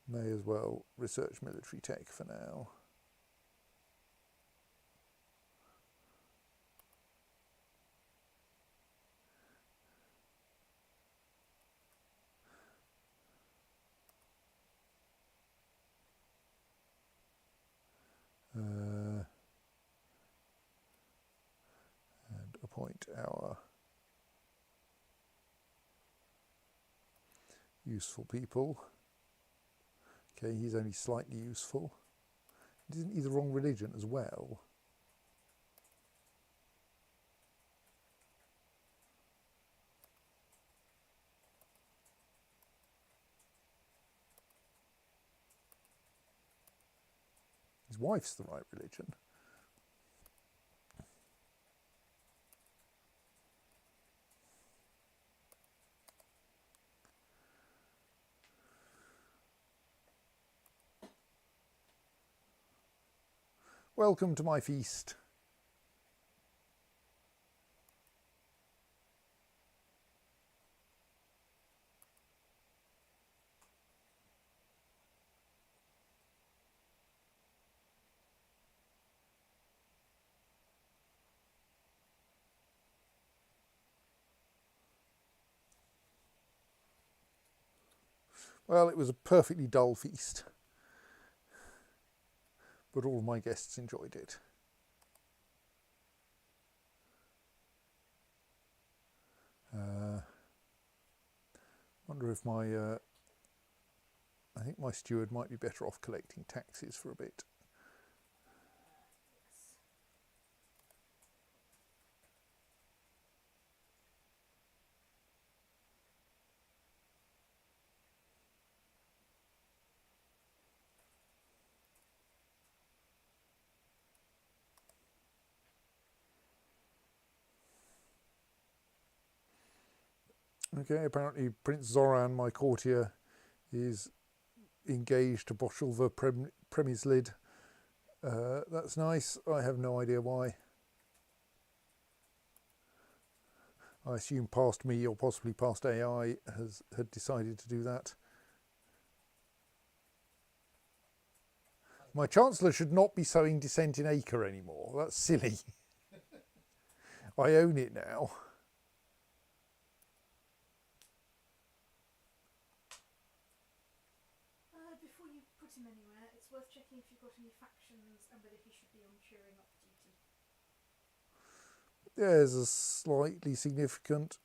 May as well research military tech for now. And appoint our useful people. Okay, he's only slightly useful. Isn't he the wrong religion as well? His wife's the right religion. Welcome to my feast. Well, it was a perfectly dull feast, but all my guests enjoyed it. Wonder if I think my steward might be better off collecting taxes for a bit. Okay, apparently Prince Zoran, my courtier, is engaged to Boshelva Premislid. That's nice. I have no idea why. I assume past me or possibly past AI had decided to do that. My Chancellor should not be sowing dissent in Acre anymore. That's silly. I own it now. Before you put him anywhere, it's worth checking if you've got any factions and whether he should be on cheering up duty. There's a slightly significant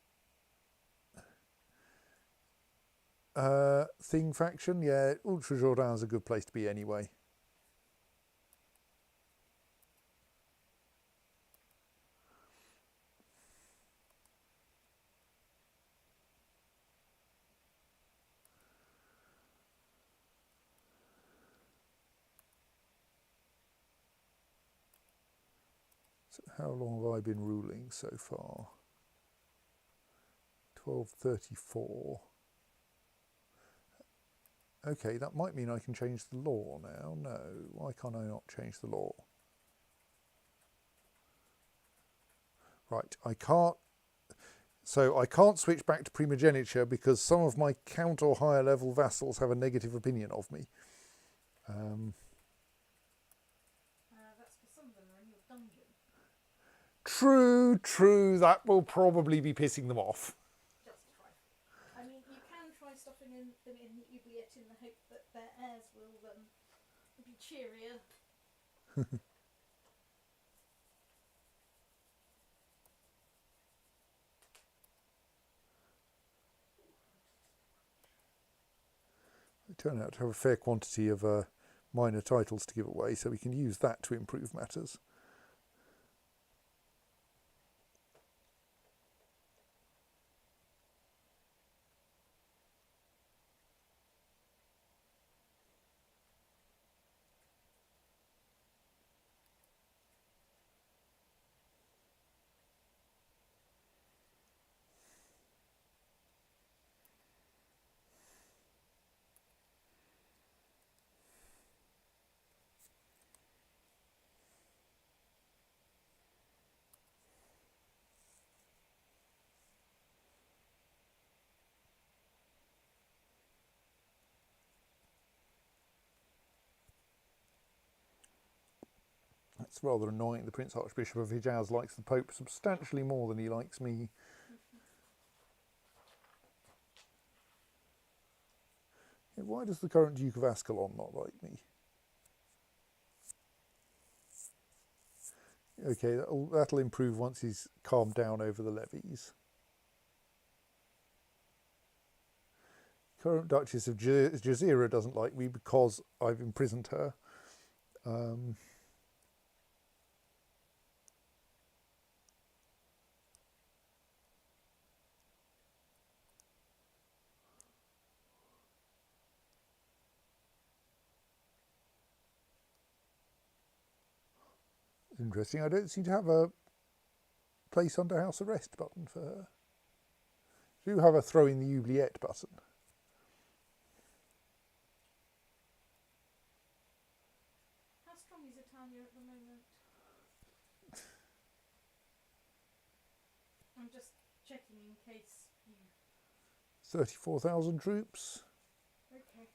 thing faction. Yeah, Ultra Jourdain's a good place to be anyway. So how long have I been ruling so far? 1234. Okay, that might mean I can change the law now. No, why can't I not change the law? Right, I can't. So I can't switch back to primogeniture because some of my count or higher level vassals have a negative opinion of me. That's because some of them are in your dungeon. True, that will probably be pissing them off. Just try. I mean, you can try stuffing them in the oubliette in the hope that their heirs will be cheerier. I turn out to have a fair quantity of minor titles to give away, so we can use that to improve matters. It's rather annoying. The Prince Archbishop of Hijaz likes the Pope substantially more than he likes me. Yeah, why does the current Duke of Ascalon not like me? Okay, that'll improve once he's calmed down over the levies. Current Duchess of Jazeera doesn't like me because I've imprisoned her. Interesting. I don't seem to have a place under house arrest button for her. I do have a throw in the oubliette button. How strong is Itania at the moment? I'm just checking in case you... 34,000 troops. Okay.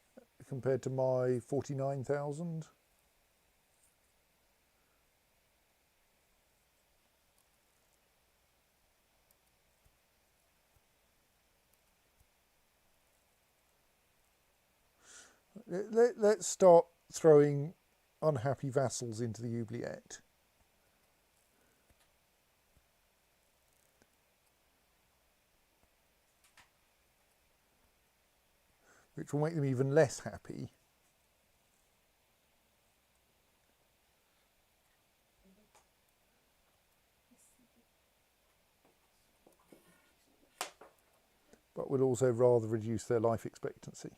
Compared to my 49,000. Let's start throwing unhappy vassals into the oubliette. Which will make them even less happy. But will also rather reduce their life expectancy.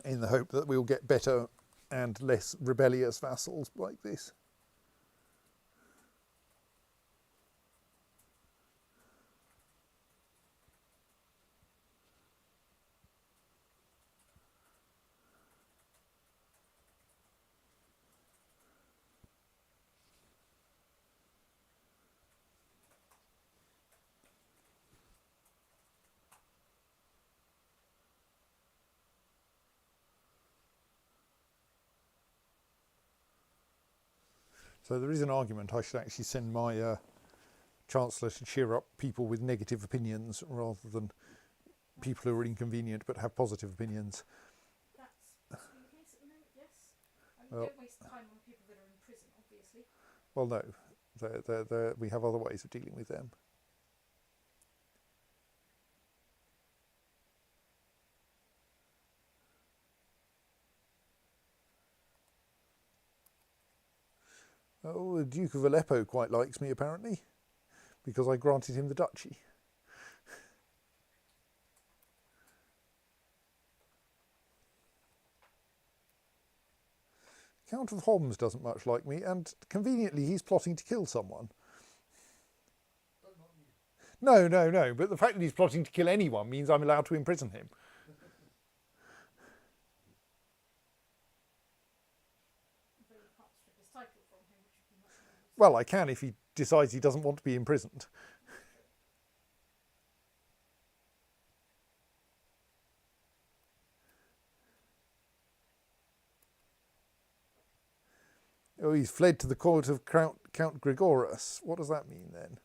In the hope that we'll get better and less rebellious vassals like this. So there is an argument I should actually send my Chancellor to cheer up people with negative opinions rather than people who are inconvenient but have positive opinions. That's possibly the case at the moment, yes. I mean, Well- don't waste time on people that are in prison, obviously. Well, no, we have other ways of dealing with them. Oh, the Duke of Aleppo quite likes me, apparently, because I granted him the duchy. Count of Homs doesn't much like me, and conveniently he's plotting to kill someone. But not you. No, but the fact that he's plotting to kill anyone means I'm allowed to imprison him. Although you can't strip his title from him, which would be much more useful. Well, I can if he decides he doesn't want to be imprisoned. Oh, he's fled to the court of Count Gregorus. What does that mean then?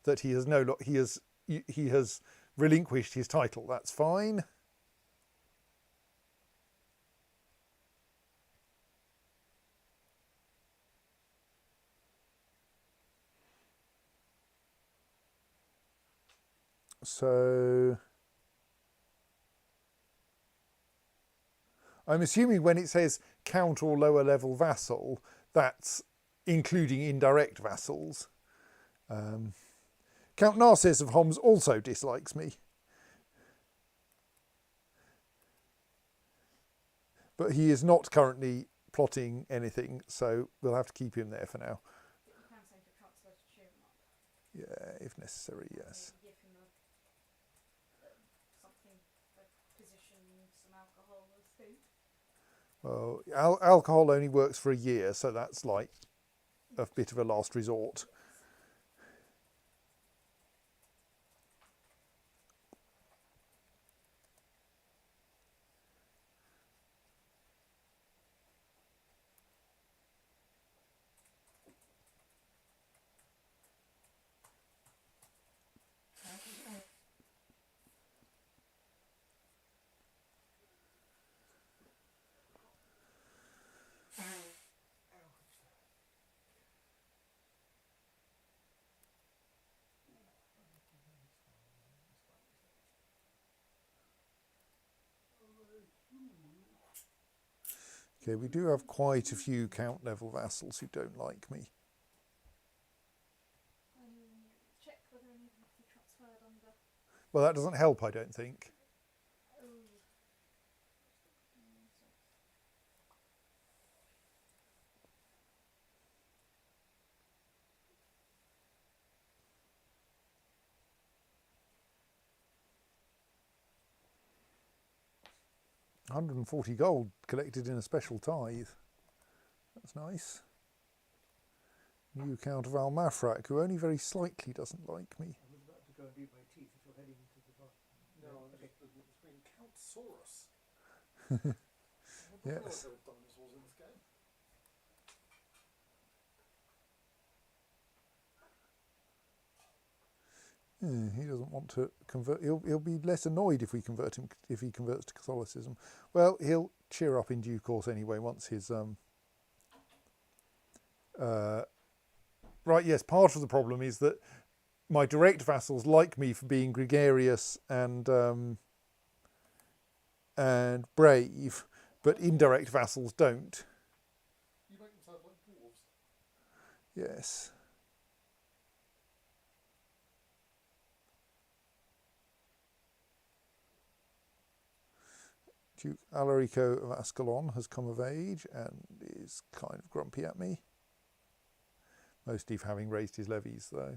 That he has he has relinquished his title. That's fine. So I'm assuming when it says count or lower level vassal, that's including indirect vassals. Count Narcissus of Homs also dislikes me. But he is not currently plotting anything, so we'll have to keep him there for now. But you can send your Chancellor to cheer him up. Yeah, if necessary, yes. Maybe give him something, a position, some alcohol or food. Well, alcohol only works for a year, so that's like a bit of a last resort. Okay, we do have quite a few count level vassals who don't like me. Check whether any of them can be transferred under. Well, that doesn't help, I don't think. Oh. 140 gold collected in a special tithe. That's nice. New Count of Almafrak, who only very slightly doesn't like me. I was about to go and beat my teeth if you're heading into the bar. No, I'm Okay. just looking at the screen. Count Saurus. Yes. There were dinosaurs in this game. He doesn't want to convert. He'll be less annoyed if we convert him, if he converts to Catholicism. Well, he'll cheer up in due course anyway once his right. Yes, part of the problem is that my direct vassals like me for being gregarious and brave, but indirect vassals don't. You make them sound like dwarves. Yes. Duke Alarico of Ascalon has come of age and is kind of grumpy at me. Mostly for having raised his levies, though.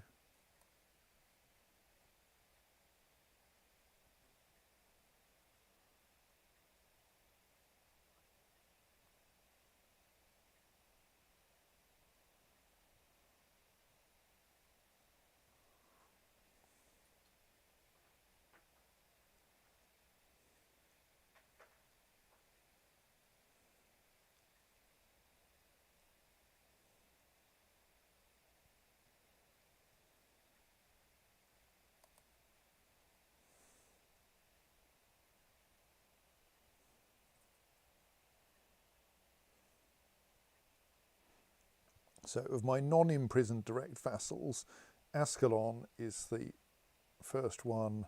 So of my non-imprisoned direct vassals, Ascalon is the first one.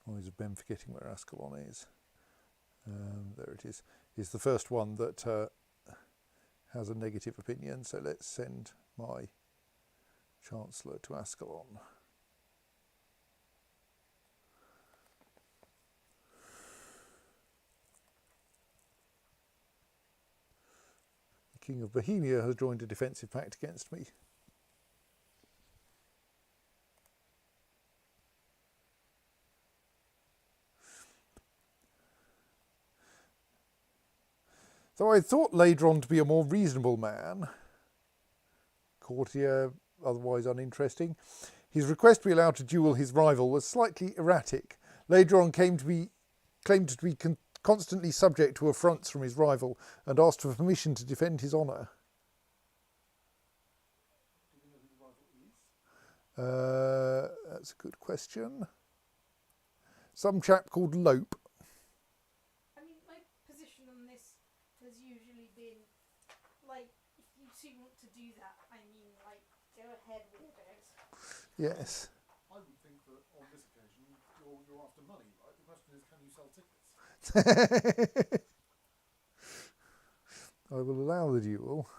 Always have been forgetting where Ascalon is. There it is the first one that has a negative opinion. So let's send my Chancellor to Ascalon. The King of Bohemia has joined a defensive pact against me. Though I thought Ladron to be a more reasonable man, courtier, otherwise uninteresting, his request to be allowed to duel his rival was slightly erratic. Ladron claimed to be constantly subject to affronts from his rival and asked for permission to defend his honour. Do we know who the rival is? That's a good question. Some chap called Lope. I mean, my position on this has usually been, like, if you two want to do that, I mean, like, go ahead, weirdos. Yes. I would think that on this occasion you're after money, right? The question is, can you sell tickets? I will allow the duel.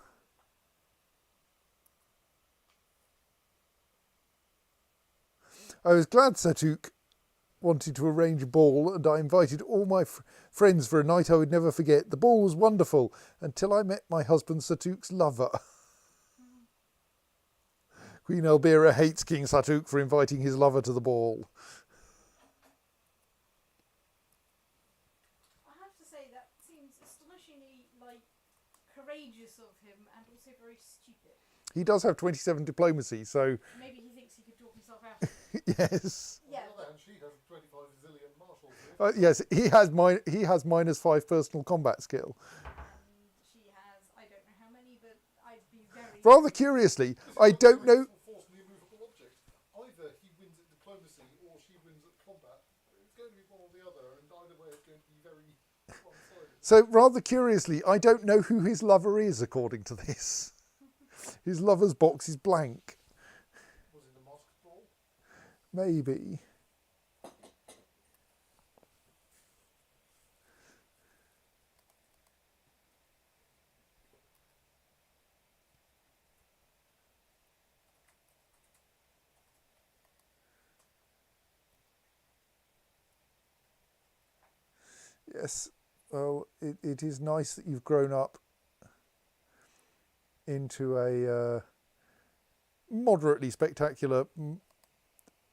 I was glad Satuk wanted to arrange a ball, and I invited all my friends for a night I would never forget. The ball was wonderful until I met my husband Satuk's lover. Queen Elbira hates King Satuk for inviting his lover to the ball. I have to say, that seems astonishingly, like, courageous of him and also very stupid. He does have 27 diplomacy, so Maybe he thinks he could talk himself out of it. yes. Yeah, On the other hand, she has 25 zillion marshals. Yes, he has -5 personal combat skill. and she has, I don't know how many, but I'd be very... Rather curiously, I don't know. Force the immovable object. Either he wins at diplomacy or she wins at combat. It's going to be one or the other, and either way it's going to be very one-sided. So rather curiously, I don't know who his lover is according to this. His lover's box is blank. Was it a masked ball? Maybe. Yes, well, it is nice that you've grown up into a moderately spectacular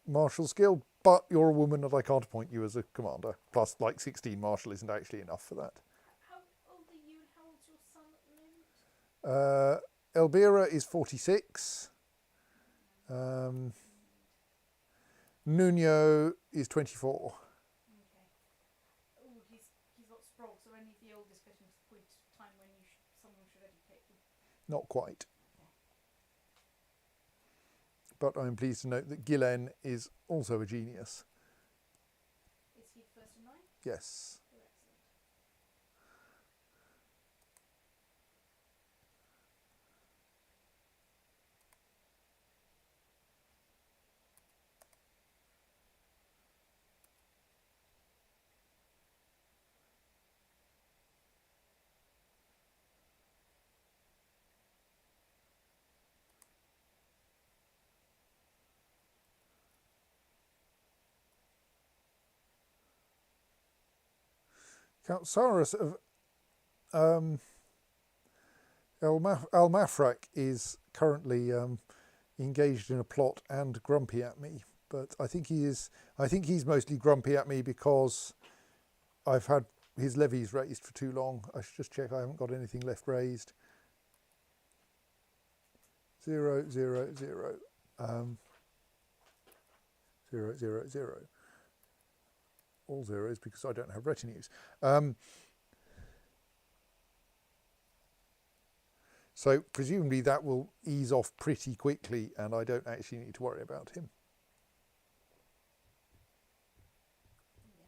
martial skill, but you're a woman and I can't appoint you as a commander. Plus, like 16 martial isn't actually enough for that. How old are you and how old's your son at the moment? Elbira is 46. Nuno is 24. Okay. Oh, he's got sprawl, so only the oldest getting to the point of time when someone should educate them. Not quite. But I'm pleased to note that Gillen is also a genius. Is he the first in line? Yes. Oh, excellent. Count Cyrus of Al Mafraq is currently engaged in a plot and grumpy at me, but I think he's mostly grumpy at me because I've had his levies raised for too long. I should just check I haven't got anything left raised. 0, 0, 0. 0, 0, 0. All zeros because I don't have retinues. So presumably that will ease off pretty quickly and I don't actually need to worry about him. Yeah.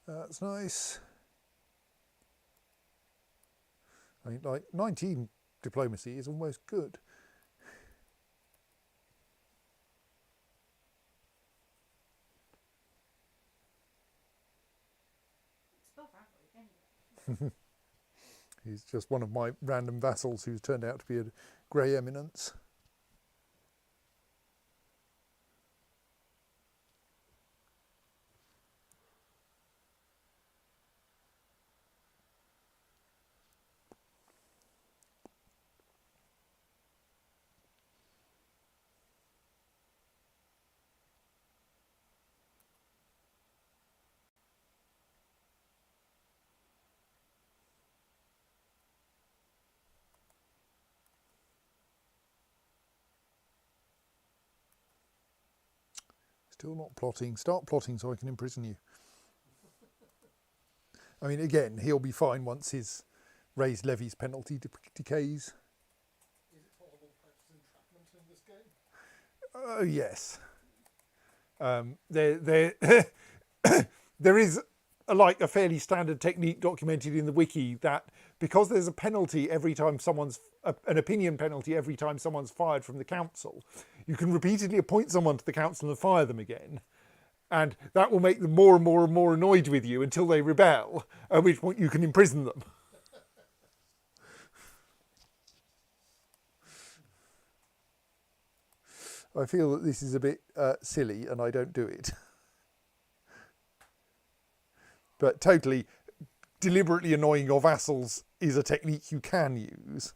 That's nice. I mean, like 19 diplomacy is almost good. It's above average anyway. He's just one of my random vassals who's turned out to be a grey eminence. Still not plotting. Start plotting so I can imprison you. I mean, again, he'll be fine once his raised levies penalty decays. Is it possible to practice entrapment in this game? Oh, yes. There is like a fairly standard technique documented in the wiki that because there's a penalty every time an opinion penalty every time someone's fired from the council, you can repeatedly appoint someone to the council and fire them again. And that will make them more and more and more annoyed with you until they rebel, at which point you can imprison them. I feel that this is a bit silly and I don't do it. But totally, deliberately annoying your vassals is a technique you can use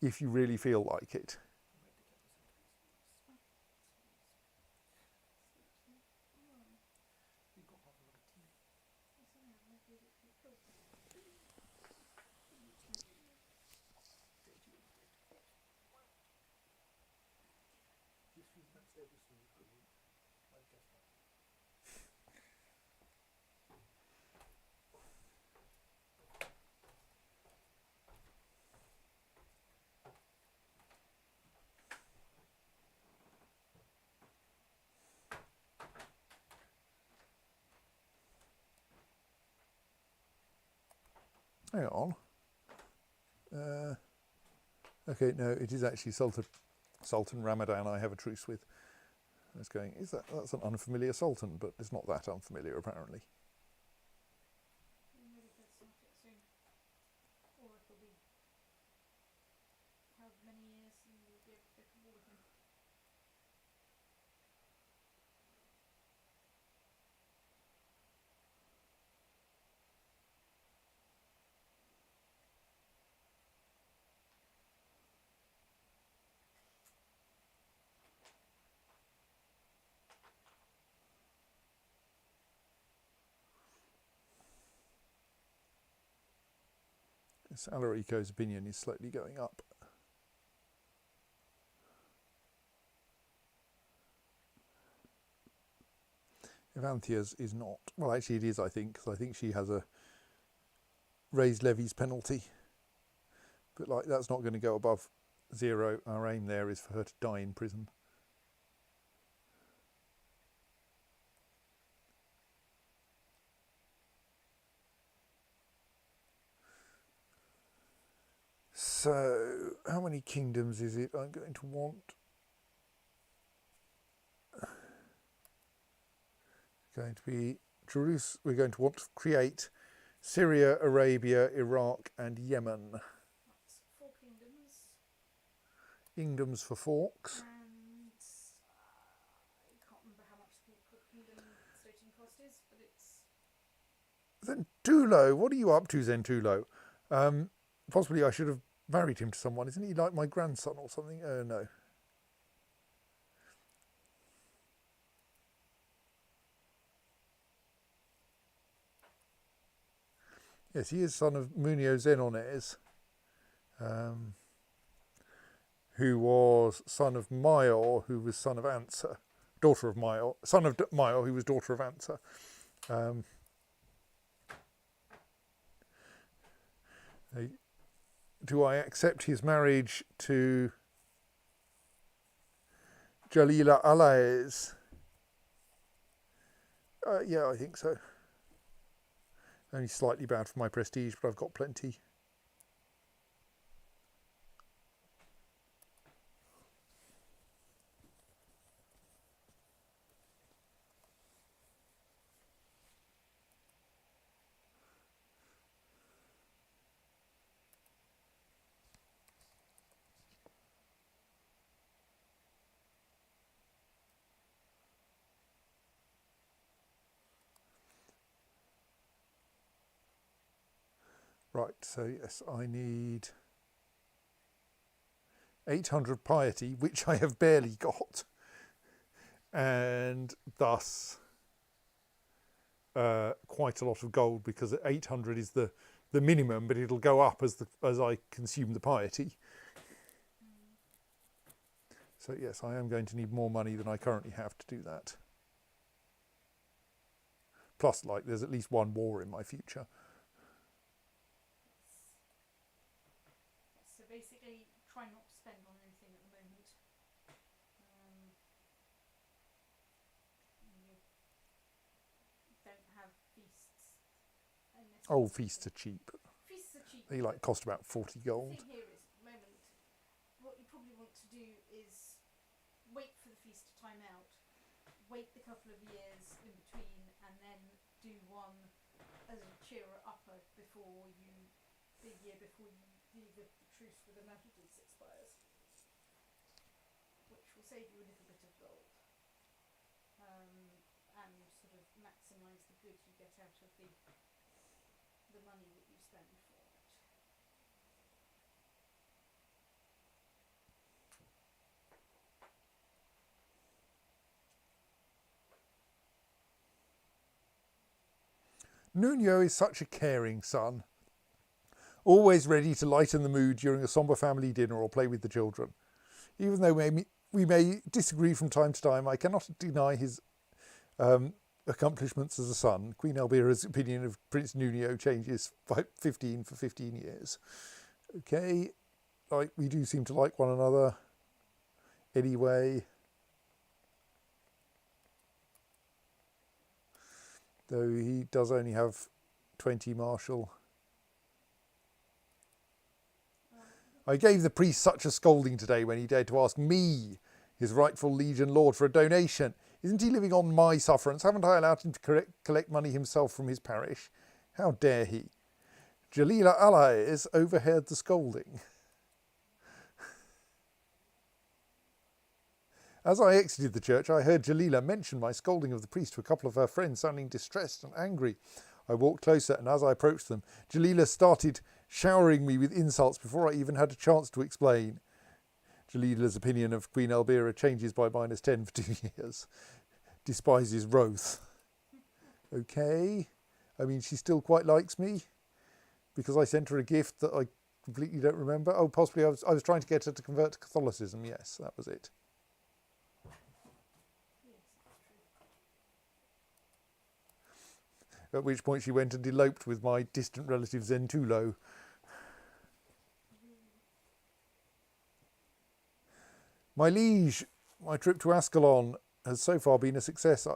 if you really feel like it. Hang on. Okay, no, it is actually Sultan Ramadan I have a truce with. I was going, that's an unfamiliar sultan, but it's not that unfamiliar apparently. Maybe they'll start it soon. Or it'll be how many years and you'll be able to go to war with him. Alarico's opinion is slightly going up. Evanthia's is not. Well, actually it is, I think, because I think she has a raised levies penalty. But like that's not going to go above 0. Our aim there is for her to die in prison. So, how many kingdoms is it I'm going to want? Going to be Jerusalem. We're going to want to create Syria, Arabia, Iraq, and Yemen. That's 4 kingdoms. Kingdoms for forks. And I can't remember how much the kingdom stating cost is, but it's... Zentulo, what are you up to, Zentulo? Possibly I should have married him to someone. Isn't he like my grandson or something? Oh, no. Yes, he is son of Munio Zenones, who was son of Maior, who was son of Ansa, daughter of Maior, son of Maior, who was daughter of Ansa. Do I accept his marriage to Jalila Alaez? Yeah, I think so. Only slightly bad for my prestige, but I've got plenty. Right, so yes, I need 800 piety, which I have barely got, and thus quite a lot of gold, because 800 is the minimum, but it'll go up as I consume the piety. So yes, I am going to need more money than I currently have to do that. Plus, like, there's at least one war in my future. So basically, try not to spend on anything at the moment. You don't have feasts. Oh, feasts are cheap. Feasts are cheap. They like cost about 40 gold. The thing here is, at the moment, what you probably want to do is wait for the feast to time out, wait the couple of years in between, and then do one as a cheerer upper before the year before the truce with the Navigates expires, which will save you a little bit of gold, and sort of maximise the good you get out of the money that you spend for it. Nuno is such a caring son, always ready to lighten the mood during a sombre family dinner or play with the children. Even though we may disagree from time to time, I cannot deny his accomplishments as a son. Queen Elvira's opinion of Prince Nuno changes 15 for 15 years. Okay, like, we do seem to like one another anyway. Though he does only have 20 martial. I gave the priest such a scolding today when he dared to ask me, his rightful liege lord, for a donation. Isn't he living on my sufferance? Haven't I allowed him to collect money himself from his parish? How dare he? Jalila Alaez overheard the scolding. As I exited the church, I heard Jalila mention my scolding of the priest to a couple of her friends, sounding distressed and angry. I walked closer, and as I approached them, Jalila started showering me with insults before I even had a chance to explain. Jalila's opinion of Queen Elvira changes by -10 for 2 years. Despises Roth. Okay. I mean, she still quite likes me, because I sent her a gift that I completely don't remember. Oh, possibly I was trying to get her to convert to Catholicism. Yes, that was it. At which point she went and eloped with my distant relative Zentulo. My liege, my trip to Ascalon has so far been a success.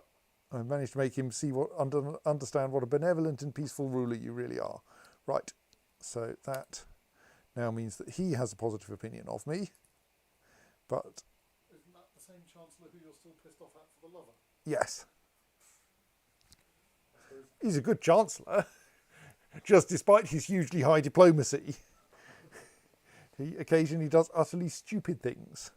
I've managed to make him see understand what a benevolent and peaceful ruler you really are. Right, so that now means that he has a positive opinion of me. But isn't that the same Chancellor who you're still pissed off at for the lover? yes. He's a good chancellor, just despite his hugely high diplomacy. He occasionally does utterly stupid things.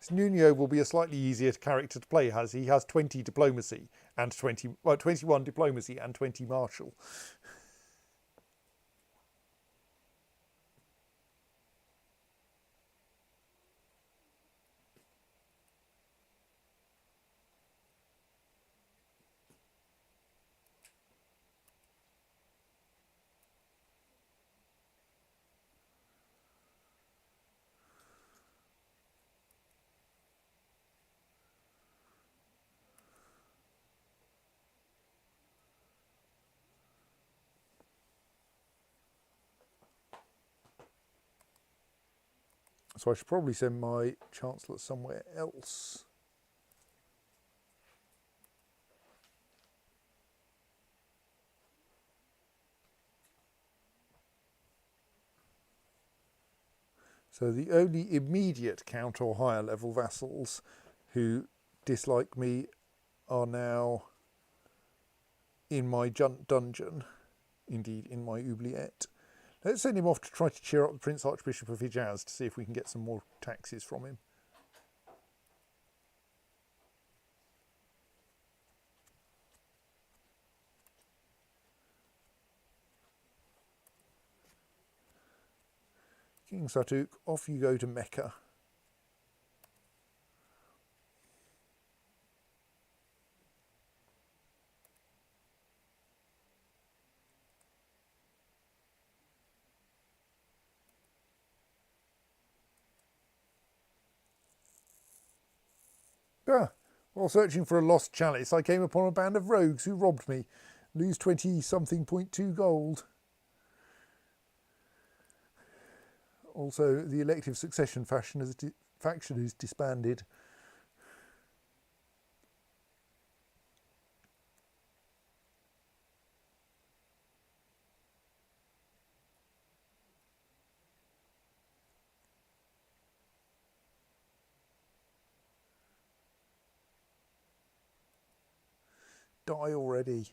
Nuno will be a slightly easier character to play, as he has 20 diplomacy and 21 diplomacy and 20 martial. So I should probably send my Chancellor somewhere else. So the only immediate count or higher level vassals who dislike me are now in my dungeon, indeed in my oubliette. Let's send him off to try to cheer up the Prince Archbishop of Hijaz to see if we can get some more taxes from him. King Satuk, off you go to Mecca. While searching for a lost chalice, I came upon a band of rogues who robbed me. Lose 20-something.2 gold. Also, the elective succession faction is disbanded. Die already.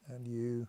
And you.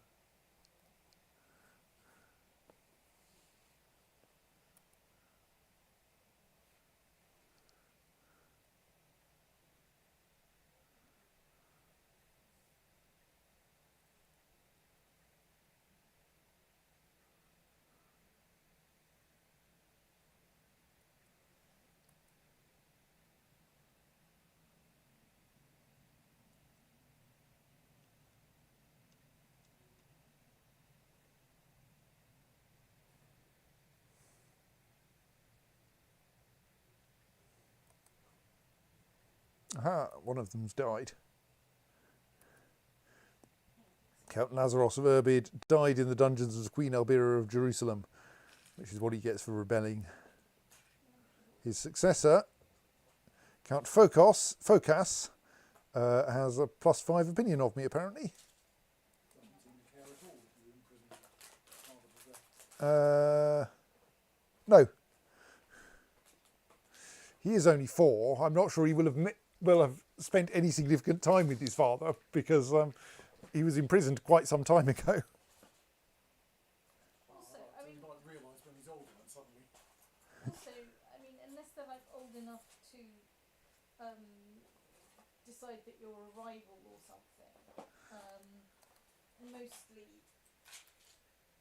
Aha, one of them's died. Count Lazaros of Urbid died in the dungeons of Queen Elvira of Jerusalem, which is what he gets for rebelling. His successor, Count Phocas, has a +5 opinion of me, apparently. Doesn't seem to care at all if you imprison father of No. He is only 4. I'm not sure he will have spent any significant time with his father because he was imprisoned quite some time ago. Also, I mean, he might realise when he's older and suddenly. also, I mean, unless they're like old enough to decide that you're a rival or something, mostly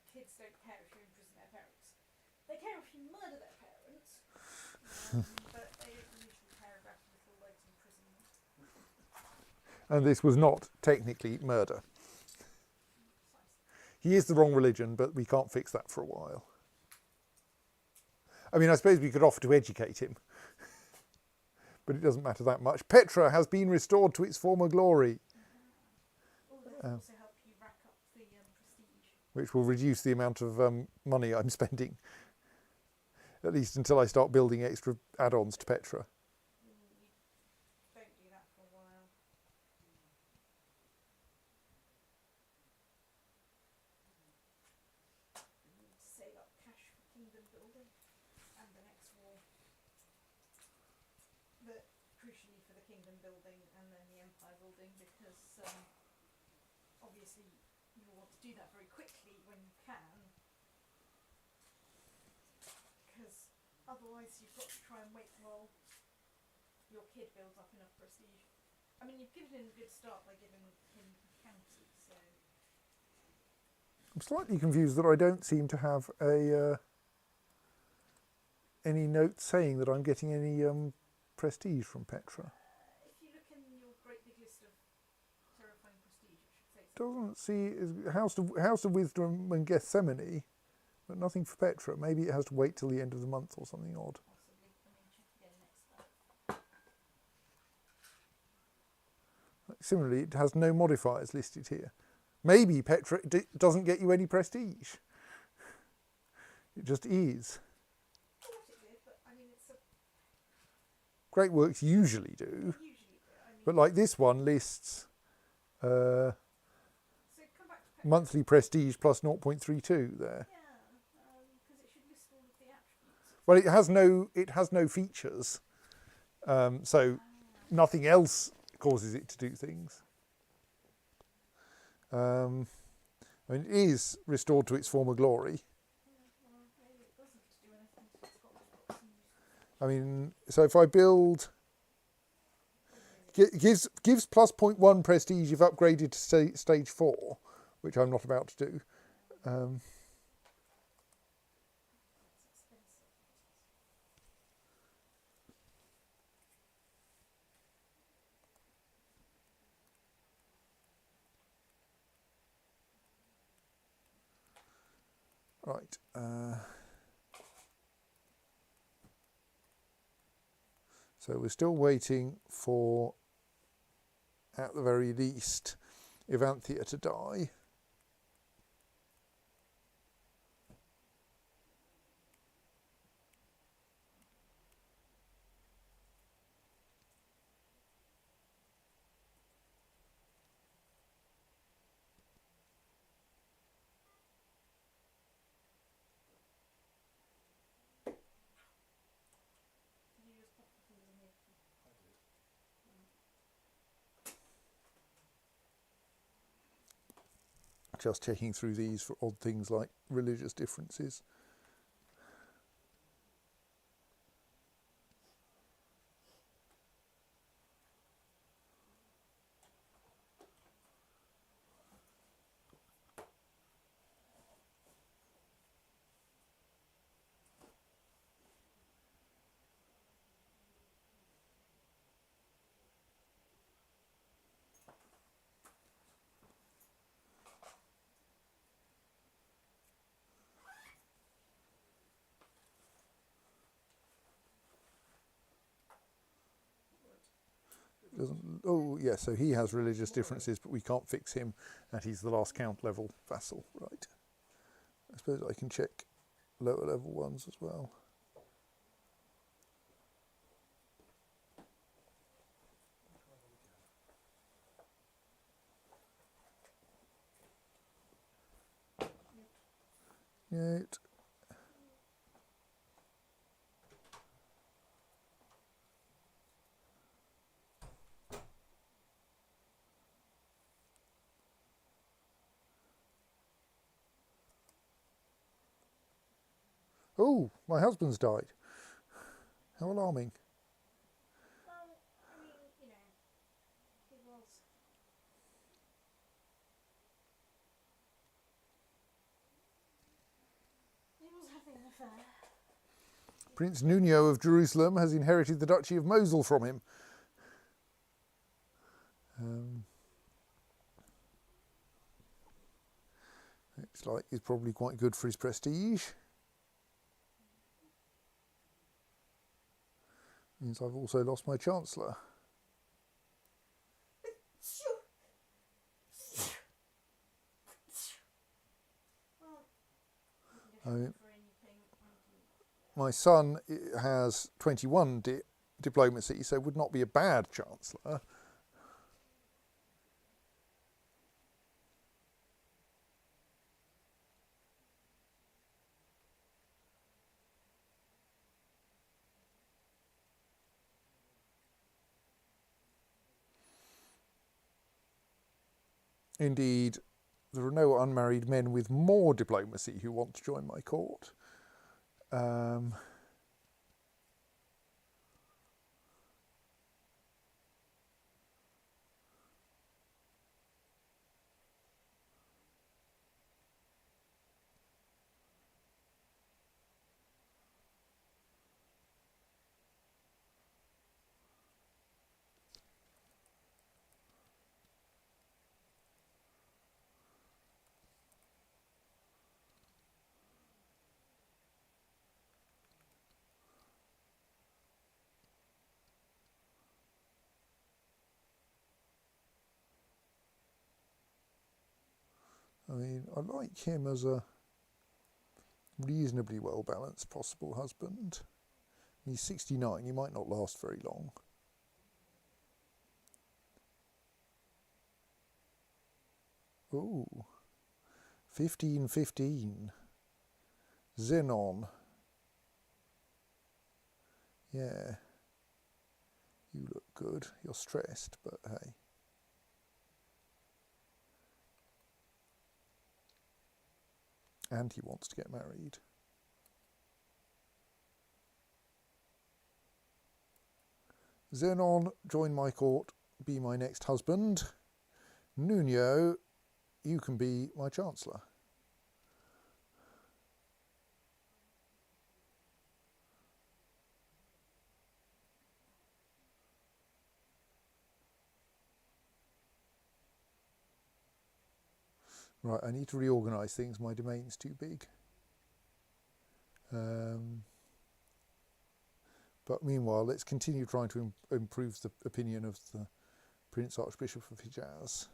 kids don't care if you imprison their parents. They care if you murder their parents, but they don't usually care about a little light imprisonment. And this was not technically murder. Precisely. He is the wrong religion, but we can't fix that for a while. I mean, I suppose we could offer to educate him, but it doesn't matter that much. Petra has been restored to its former glory, All that will also help you rack up the prestige. which will reduce the amount of money I'm spending, at least until I start building extra add-ons to Petra. You don't do that for a while. You need to save up cash for kingdom building and the next war. But crucially for the kingdom building and then the empire building, because obviously you will want to do that very quickly when you can, because otherwise you've got to try and wait while your kid builds up enough prestige. I mean, you've given him a good start by giving him a county, so I'm slightly confused that I don't seem to have any note saying that I'm getting any prestige from Petra. if you look in your great big list of terrifying prestige, it should say so. Doesn't see House of Wisdom and Gethsemane, but nothing for Petra. Maybe it has to wait till the end of the month or something odd. Possibly. I mean, check again next time. Similarly, it has no modifiers listed here. Maybe Petra doesn't get you any prestige. It just is. I thought it did, but I mean, it's a Great works usually do, usually. I mean, but like this one lists so come back to Petra. monthly prestige plus 0.32 there. Yeah, because it should list all of the attributes. Well, it has no features, so nothing else causes it to do things. I mean, it is restored to its former glory. Well, maybe it doesn't do anything. It's got some I mean, so if I build, gives plus 0.1 prestige if upgraded to stage 4, which I'm not about to do. it's expensive. Right. So we're still waiting for, at the very least, Evanthea to die. Did you just pop the fingers in here? Just checking through these for odd things like religious differences. Doesn't, oh, yeah, so he has religious differences, but we can't fix him, and he's the last count level vassal, right. I suppose I can check lower level ones as well. Right. Oh, my husband's died. How alarming. Well, I mean, you know, he was. He was having an affair. Prince Nuno of Jerusalem has inherited the Duchy of Mosul from him. It's like he's probably quite good for his prestige. Means I've also lost my Chancellor. Well, I mean, for anything, my son has 21 diplomacy, so would not be a bad Chancellor. Indeed, there are no unmarried men with more diplomacy who want to join my court. I mean, I like him as a reasonably well balanced possible husband. He's 69, he might not last very long. Ooh, 15-15. Xenon. Yeah. You look good. You're stressed, but hey. And he wants to get married. Xenon, join my court, be my next husband. Nuno, you can be my chancellor. Right, I need to reorganise things. My domain's too big. But meanwhile, let's continue trying to improve the opinion of the Prince Archbishop of Hijaz.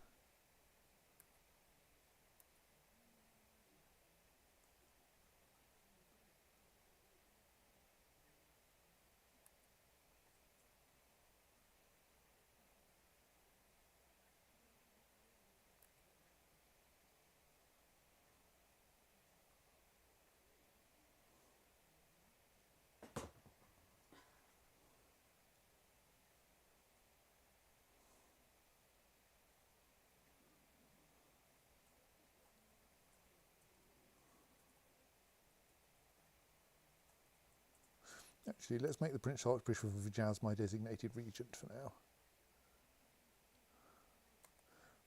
Actually, let's make the Prince Archbishop of Hijaz my designated regent for now.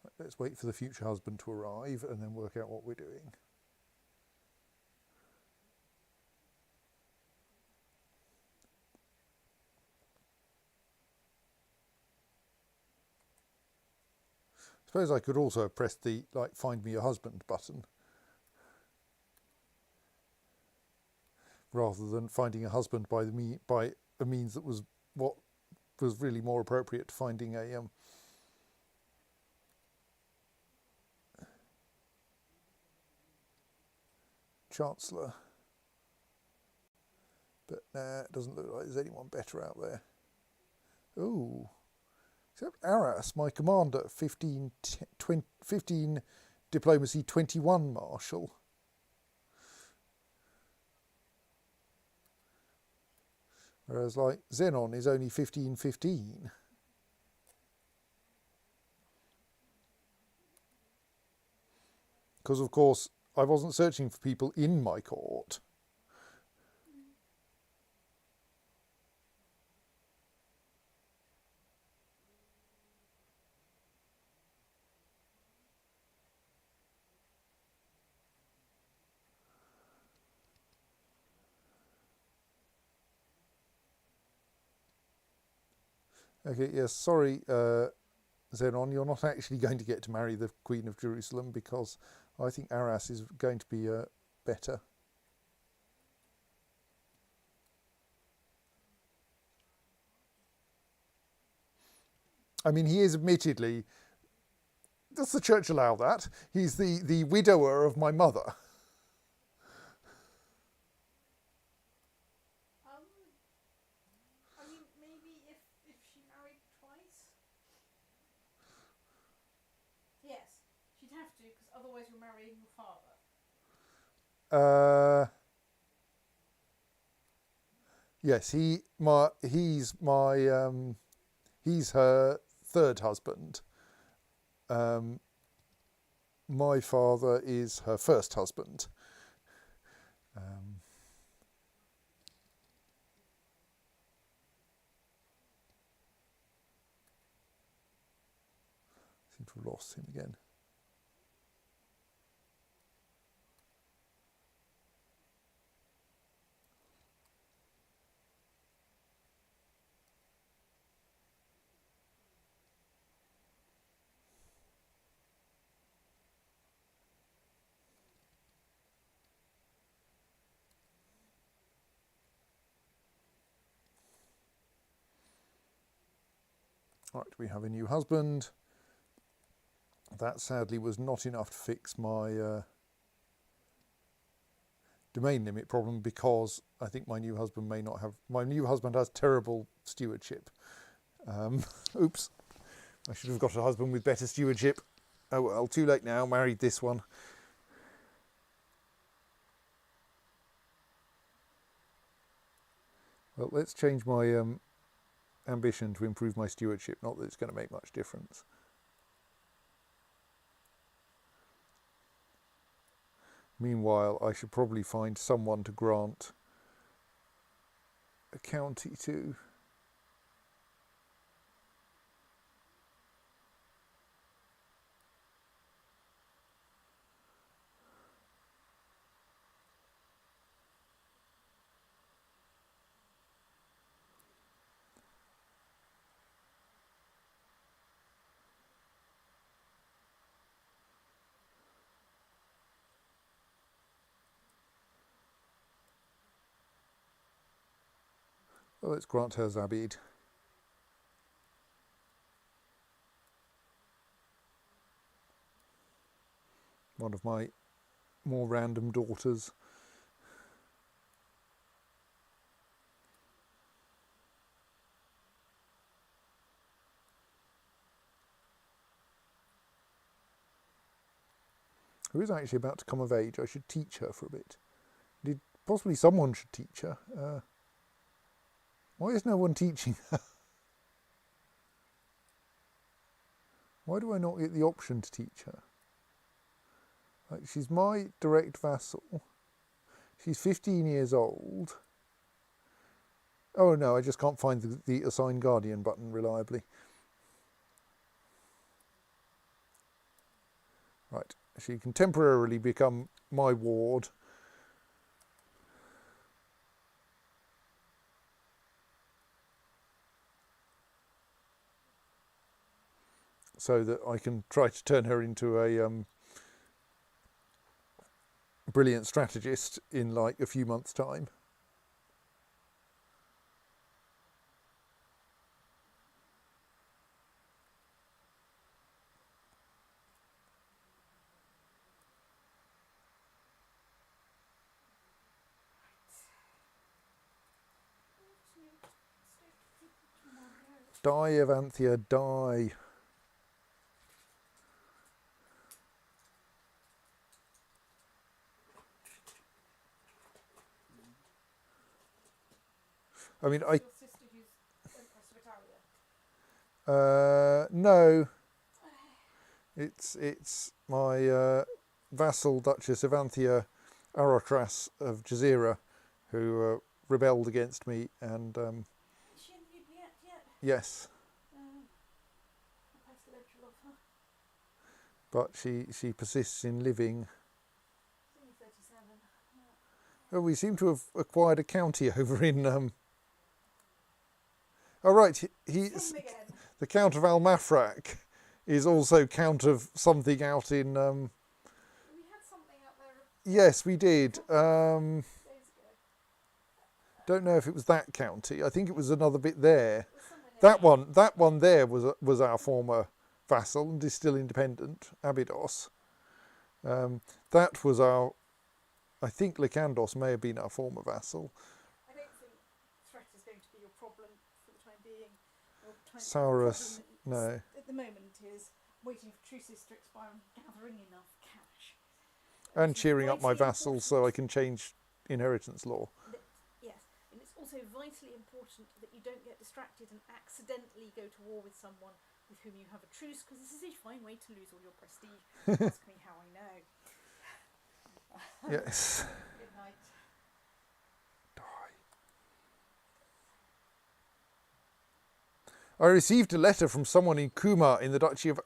Right, let's wait for the future husband to arrive and then work out what we're doing. I suppose I could also have pressed the find me a husband button rather than finding a husband by a means that was what was really more appropriate to finding a chancellor. But nah, it doesn't look like there's anyone better out there. Ooh. Except Arras, my commander, 15 diplomacy, 21 marshal. Whereas Xenon is only 15-15. Because of course I wasn't searching for people in my court. Okay, yes, sorry, Xenon, you're not actually going to get to marry the Queen of Jerusalem because I think Arras is going to be better. I mean, he is admittedly, does the church allow that? He's the widower of my mother. I mean, maybe if she married twice. Yes, she'd have to, because otherwise you're marrying your father. Yes, he's her third husband. My father is her first husband. Seem to have lost him again. Right, we have a new husband. That sadly was not enough to fix my domain limit problem, because I think my new husband may not have. My new husband has terrible stewardship. Oops, I should have got a husband with better stewardship. Oh well, too late now. Married this one. Well, let's change my ambition to improve my stewardship. Not that it's going to make much difference. Meanwhile, I should probably find someone to grant a county to. Well, let's grant her Zabid. One of my more random daughters. Who is actually about to come of age. I should teach her for a bit. Possibly someone should teach her. Why is no one teaching her? Why do I not get the option to teach her? Like, she's my direct vassal. She's 15 years old. Oh no, I just can't find the assign guardian button reliably. Right, she can temporarily become my ward. So that I can try to turn her into a brilliant strategist in like a few months' time. Die, Evanthia, die. I mean, Your sister who's Empress Vitalia. no, it's my vassal Duchess Evanthia Arotras of Jazeera, who rebelled against me, and Is she in the Nubiet yet? yes, A pestilential of her. but she persists in living. She's only 37. Oh, we seem to have acquired a county over in. Oh right, he's Him again. the Count of Al Mafraq is also Count of something out in. We had something up there Yes, we did. days ago. Don't know if it was that county. I think it was another bit there. It was somewhere near That one there was our former vassal and is still independent, Abydos. That was our. I think Lycandos may have been our former vassal. I don't think threat is going to be your problem for the time being. Saurus, no. At the moment is waiting for truces to expire and gathering enough cash. And Which is cheering up my vitally vassals so I important. can change inheritance law. Yes, and it's also vitally important that you don't get distracted and accidentally go to war with someone with whom you have a truce, because this is a fine way to lose all your prestige. Ask me how I know. Yes. Good night. I received a letter from someone in Kumar in the Duchy of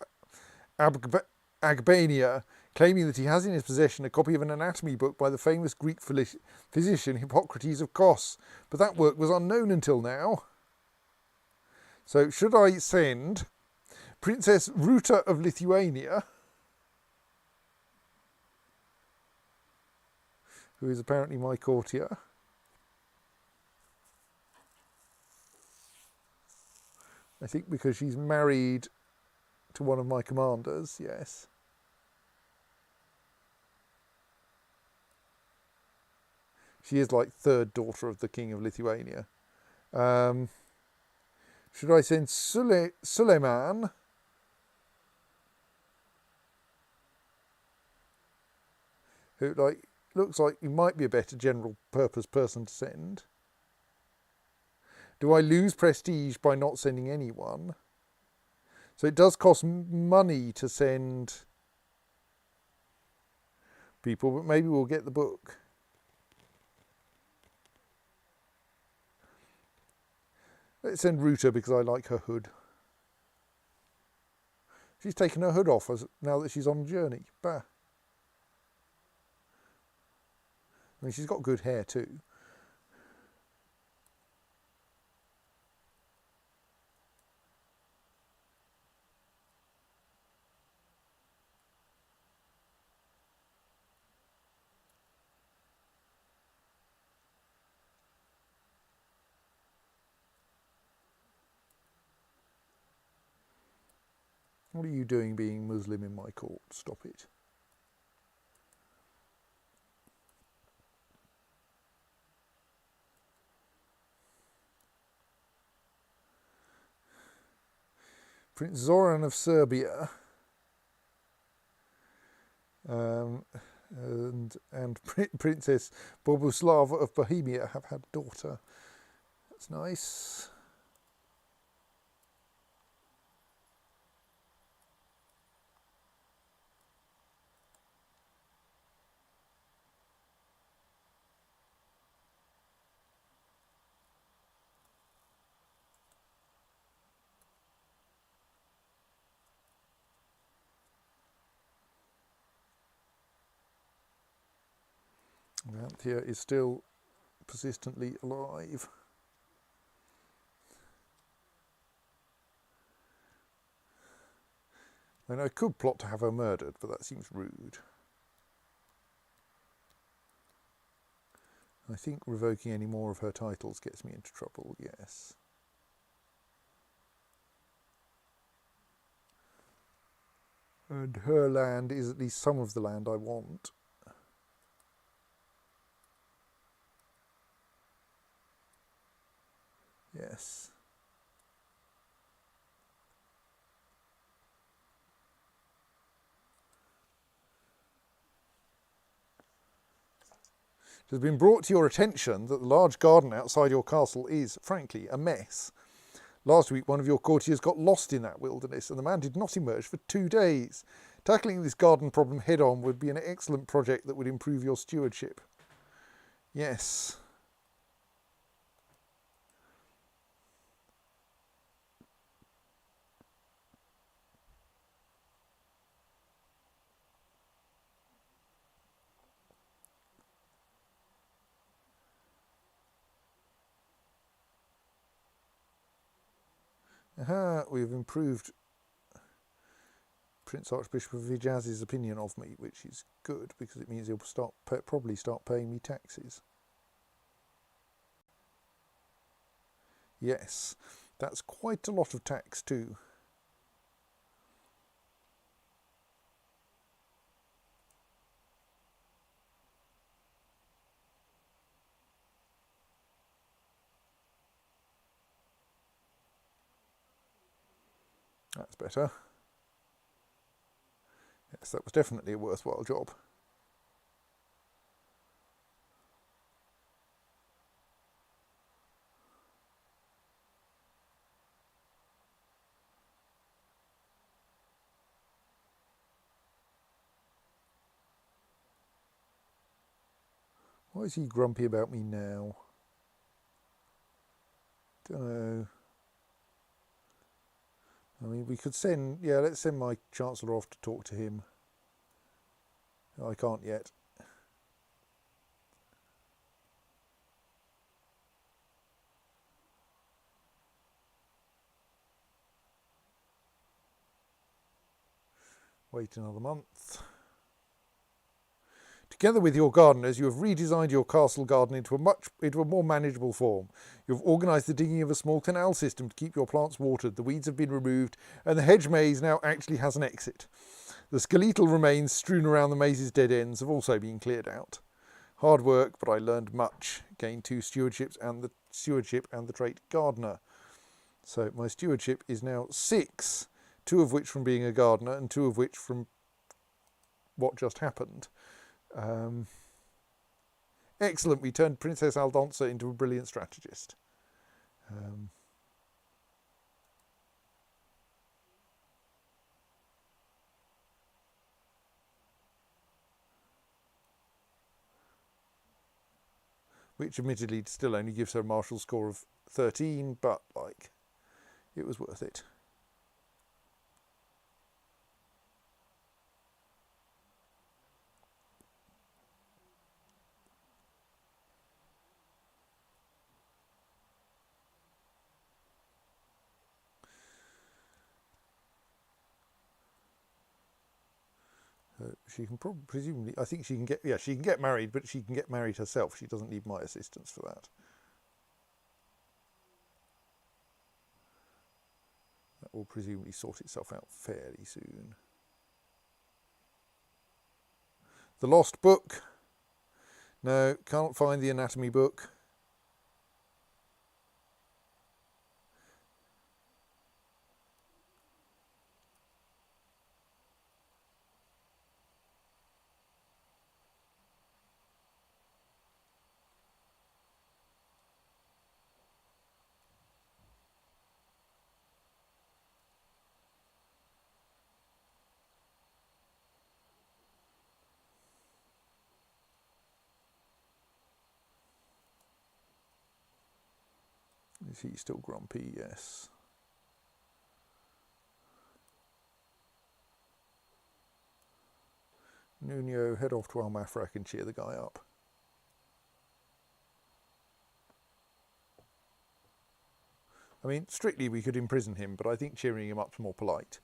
Agbania claiming that he has in his possession a copy of an anatomy book by the famous Greek physician Hippocrates of Kos, but that work was unknown until now. So should I send Princess Ruta of Lithuania, who is apparently my courtier, I think because she's married to one of my commanders, yes. She is like third daughter of the King of Lithuania. Should I send Suleiman? Who looks like he might be a better general purpose person to send. Do I lose prestige by not sending anyone? So it does cost money to send people, but maybe we'll get the book. Let's send Ruta because I like her hood. She's taken her hood off now that she's on a journey. Bah. I mean, she's got good hair too. What are you doing being Muslim in my court? Stop it. Prince Zoran of Serbia and Princess Boguslava of Bohemia have had a daughter. That's nice. Anthea is still persistently alive. And I could plot to have her murdered, but that seems rude. I think revoking any more of her titles gets me into trouble, yes. And her land is at least some of the land I want. Yes. It has been brought to your attention that the large garden outside your castle is, frankly, a mess. Last week, one of your courtiers got lost in that wilderness, and the man did not emerge for 2 days. Tackling this garden problem head-on would be an excellent project that would improve your stewardship. Yes. Aha, we've improved Prince Archbishop of Hijaz's opinion of me, which is good because it means he'll probably start paying me taxes. Yes, that's quite a lot of tax too. That's better. Yes, that was definitely a worthwhile job. Why is he grumpy about me now? Don't know. I mean, we could send, yeah, let's send my Chancellor off to talk to him. I can't yet. Wait another month. Together with your gardeners, you have redesigned your castle garden into a more manageable form. You have organised the digging of a small canal system to keep your plants watered. The weeds have been removed, and the hedge maze now actually has an exit. The skeletal remains strewn around the maze's dead ends have also been cleared out. Hard work, but I learned much. Gained 2 stewardships and the trait gardener. So my stewardship is now 6, 2 of which from being a gardener and 2 of which from what just happened. Excellent, we turned Princess Aldonza into a brilliant strategist. Which admittedly still only gives her a martial score of 13, but like, it was worth it. She can presumably, I think she can get married, but she can get married herself. She doesn't need my assistance for that. That will presumably sort itself out fairly soon. The Lost Book. No, can't find the anatomy book. Is he still grumpy? Yes. Nuno, head off to Almafraq and cheer the guy up. I mean, strictly we could imprison him, but I think cheering him up's more polite.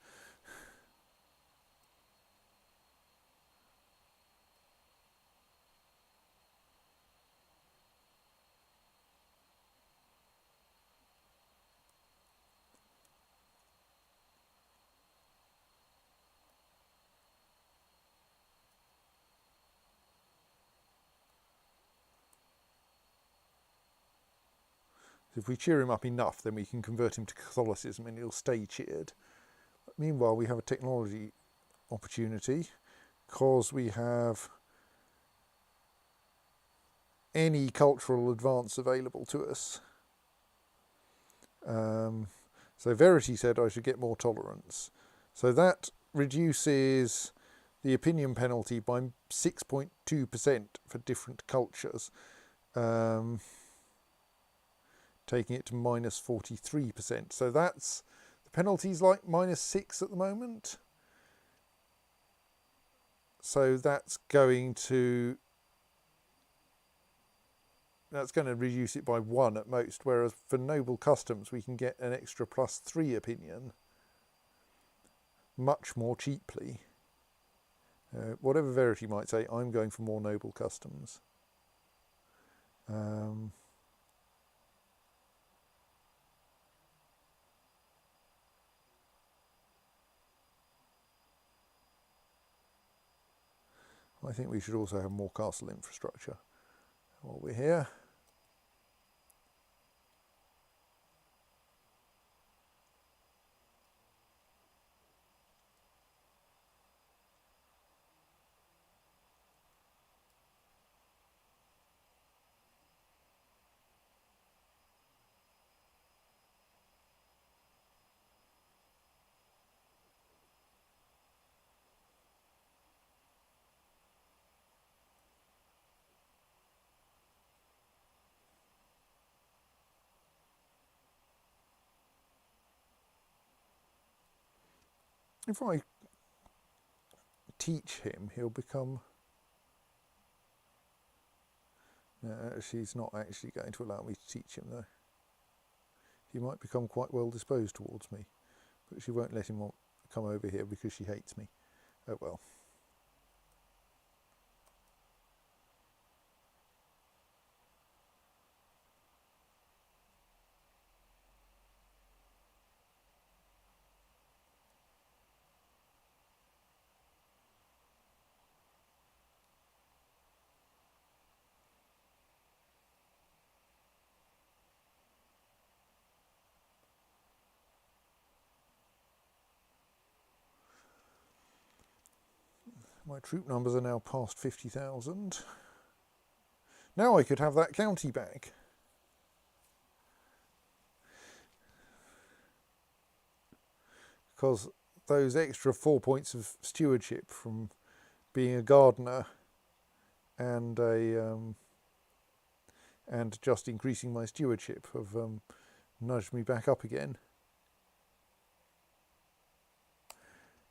If we cheer him up enough, then we can convert him to Catholicism and he'll stay cheered. Meanwhile, we have a technology opportunity because we have any cultural advance available to us. So Verity said I should get more tolerance. So that reduces the opinion penalty by 6.2% for different cultures. Taking it to minus 43%. So that's, the penalty's like minus 6 at the moment. So that's going to reduce it by 1 at most, whereas for noble customs we can get an extra plus 3 opinion much more cheaply. Whatever Verity might say, I'm going for more noble customs. I think we should also have more castle infrastructure while we're here. If I teach him, he'll become... No, she's not actually going to allow me to teach him, though. He might become quite well disposed towards me, but she won't let him come over here because she hates me. Oh well. My troop numbers are now past 50,000. Now I could have that county back. Because those extra 4 points of stewardship from being a gardener and and just increasing my stewardship have nudged me back up again.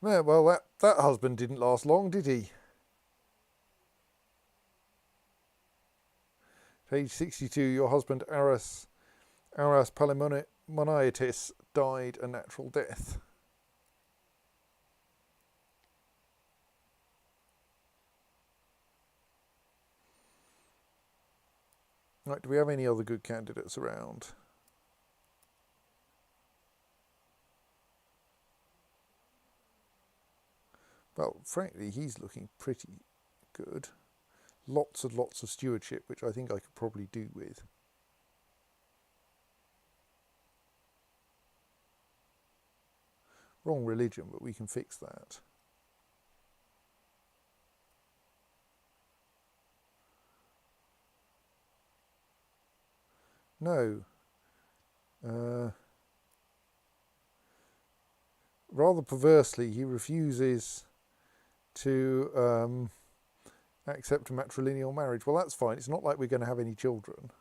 Yeah, well, that husband didn't last long, did he? Page 62, your husband Aras Palimonitis died a natural death. Right, do we have any other good candidates around? Well, frankly, he's looking pretty good. Lots and lots of stewardship, which I think I could probably do with. Wrong religion, but we can fix that. No. Rather perversely, he refuses to accept a matrilineal marriage. Well, that's fine. It's not like we're going to have any children.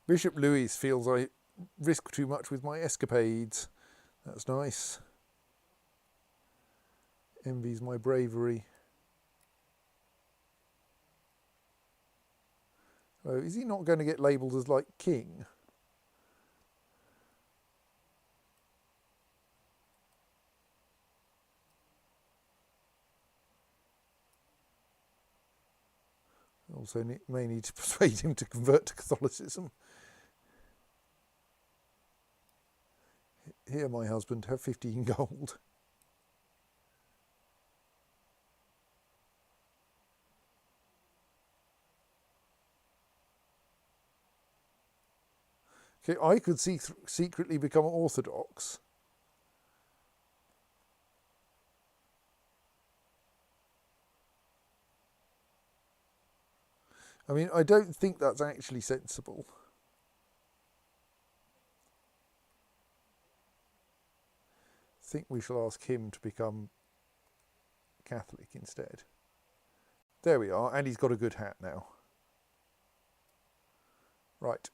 Bishop Louis feels I risk too much with my escapades. That's nice. Envies my bravery. Oh, is he not going to get labelled as like king? Also may need to persuade him to convert to Catholicism. Here, my husband, have 15 gold. Okay, I could secretly become Orthodox. I mean, I don't think that's actually sensible. I think we shall ask him to become Catholic instead. There we are, and he's got a good hat now. Right.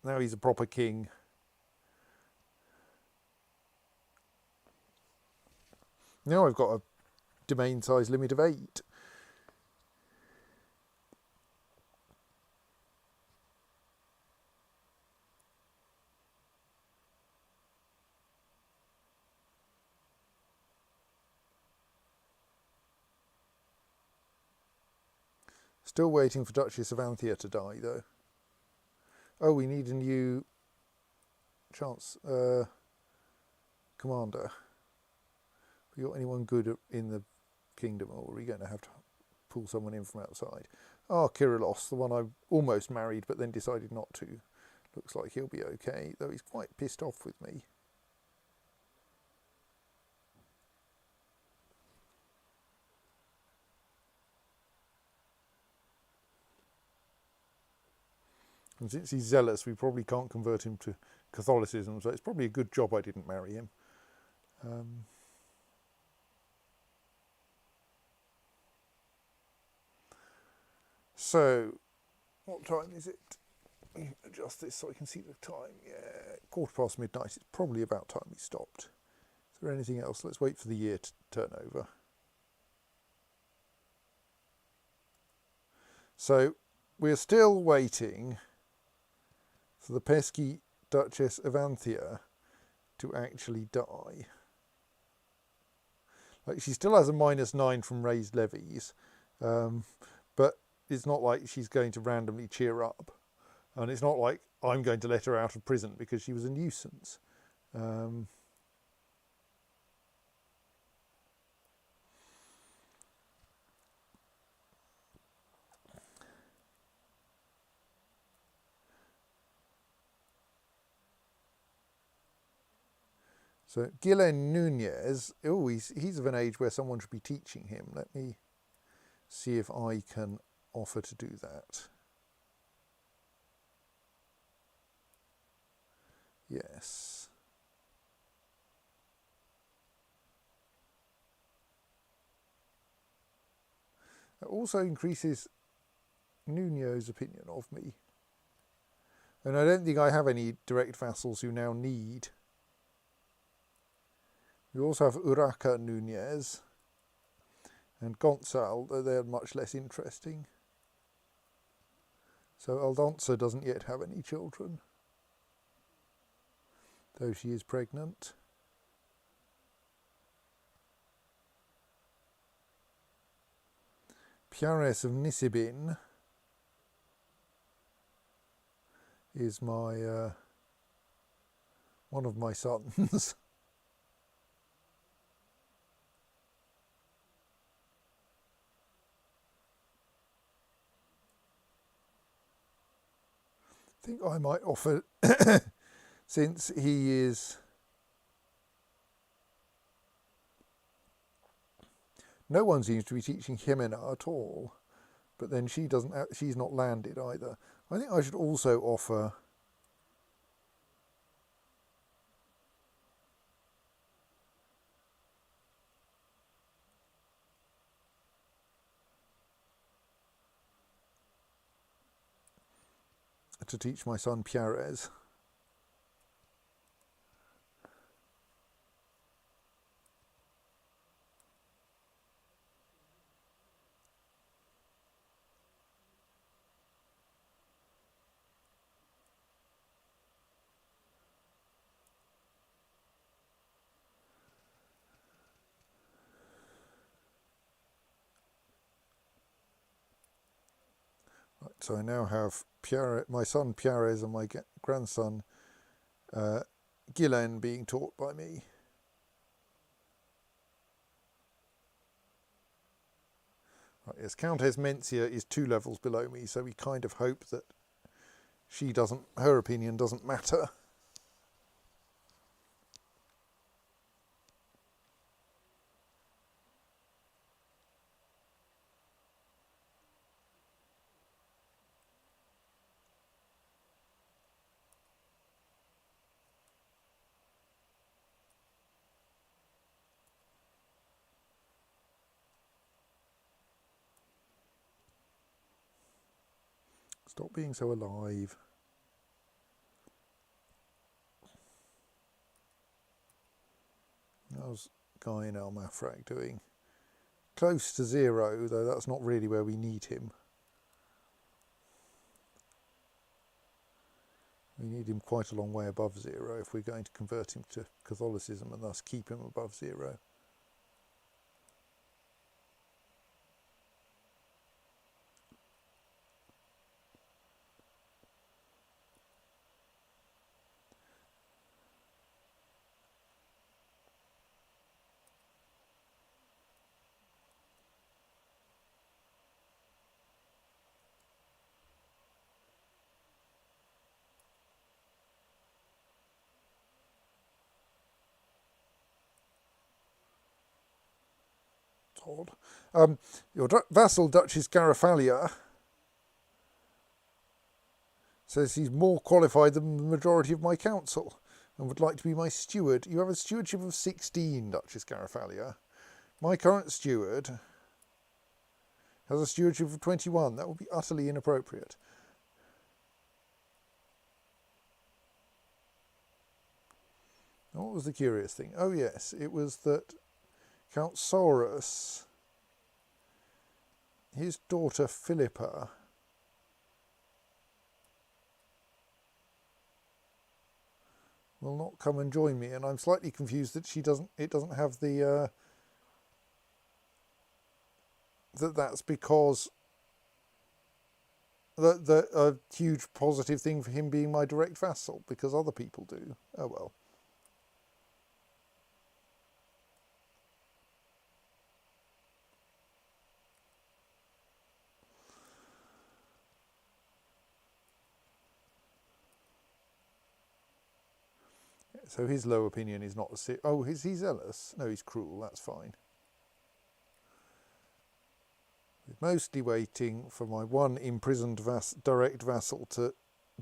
Now he's a proper king. Now I've got a domain size limit of 8. Still waiting for Duchess of Anthea to die, though. Oh, we need a new commander. Have we got anyone good in the kingdom, or are we going to have to pull someone in from outside? Oh, Kyrillos, the one I almost married but then decided not to. Looks like he'll be okay, though he's quite pissed off with me. And since he's zealous, we probably can't convert him to Catholicism, so it's probably a good job I didn't marry him. So, what time is it? Adjust this so I can see the time. Yeah, midnight. It's probably about time we stopped. Is there anything else? Let's wait for the year to turn over. So, we're still waiting for the pesky Duchess of Anthea to actually die. Like, she still has a -9 from raised levies, but it's not like she's going to randomly cheer up, and it's not like I'm going to let her out of prison because she was a nuisance. So Guillain Nunez, oh, he's of an age where someone should be teaching him. Let me see if I can offer to do that. Yes. That also increases Nuno's opinion of me. And I don't think I have any direct vassals who now need. We also have Urraca Nunez and Gonçal, though they're much less interesting. So Aldonza doesn't yet have any children, though she is pregnant. Piares of Nisibin is my one of my sons. I think I might offer, since he is no one seems to be teaching Jimena at all, but then she's not landed either. I think I should also offer to teach my son Piares. Right, so I now have my son Piares and my grandson Guillain being taught by me. Right, yes, Countess Mencia is 2 levels below me, so we kind of hope that her opinion doesn't matter. Stop being so alive. How's Guy in Almafrag doing? Close to 0, though that's not really where we need him. We need him quite a long way above 0 if we're going to convert him to Catholicism and thus keep him above 0. Odd. Your vassal Duchess Garafalia says he's more qualified than the majority of my council and would like to be my steward. You have a stewardship of 16, Duchess Garafalia. My current steward has a stewardship of 21. That would be utterly inappropriate. What was the curious thing? Oh yes, it was that Count Saurus, his daughter Philippa, will not come and join me, and I'm slightly confused that she doesn't. It doesn't have the that's because the a huge positive thing for him being my direct vassal, because other people do. Oh well. So his low opinion is not a oh, is he zealous? No, he's cruel. That's fine. Mostly waiting for my one imprisoned direct vassal to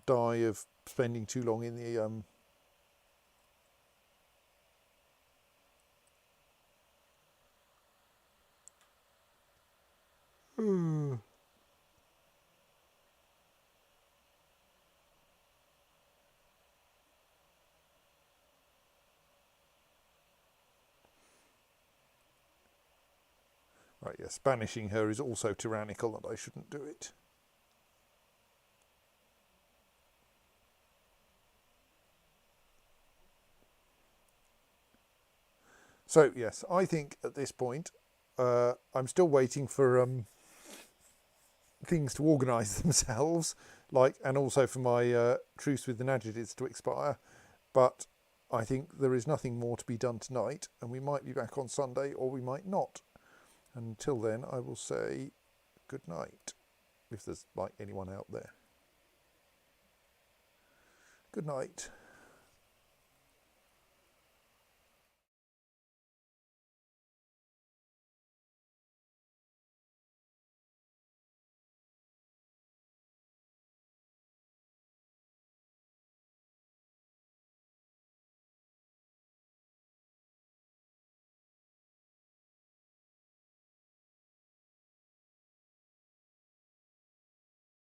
die of spending too long in the Right, yes, banishing her is also tyrannical, and I shouldn't do it. So yes, I think at this point I'm still waiting for things to organise themselves, and also for my truce with the Nagidids to expire. But I think there is nothing more to be done tonight, and we might be back on Sunday, or we might not. Until then, I will say good night, if there's anyone out there. Good night.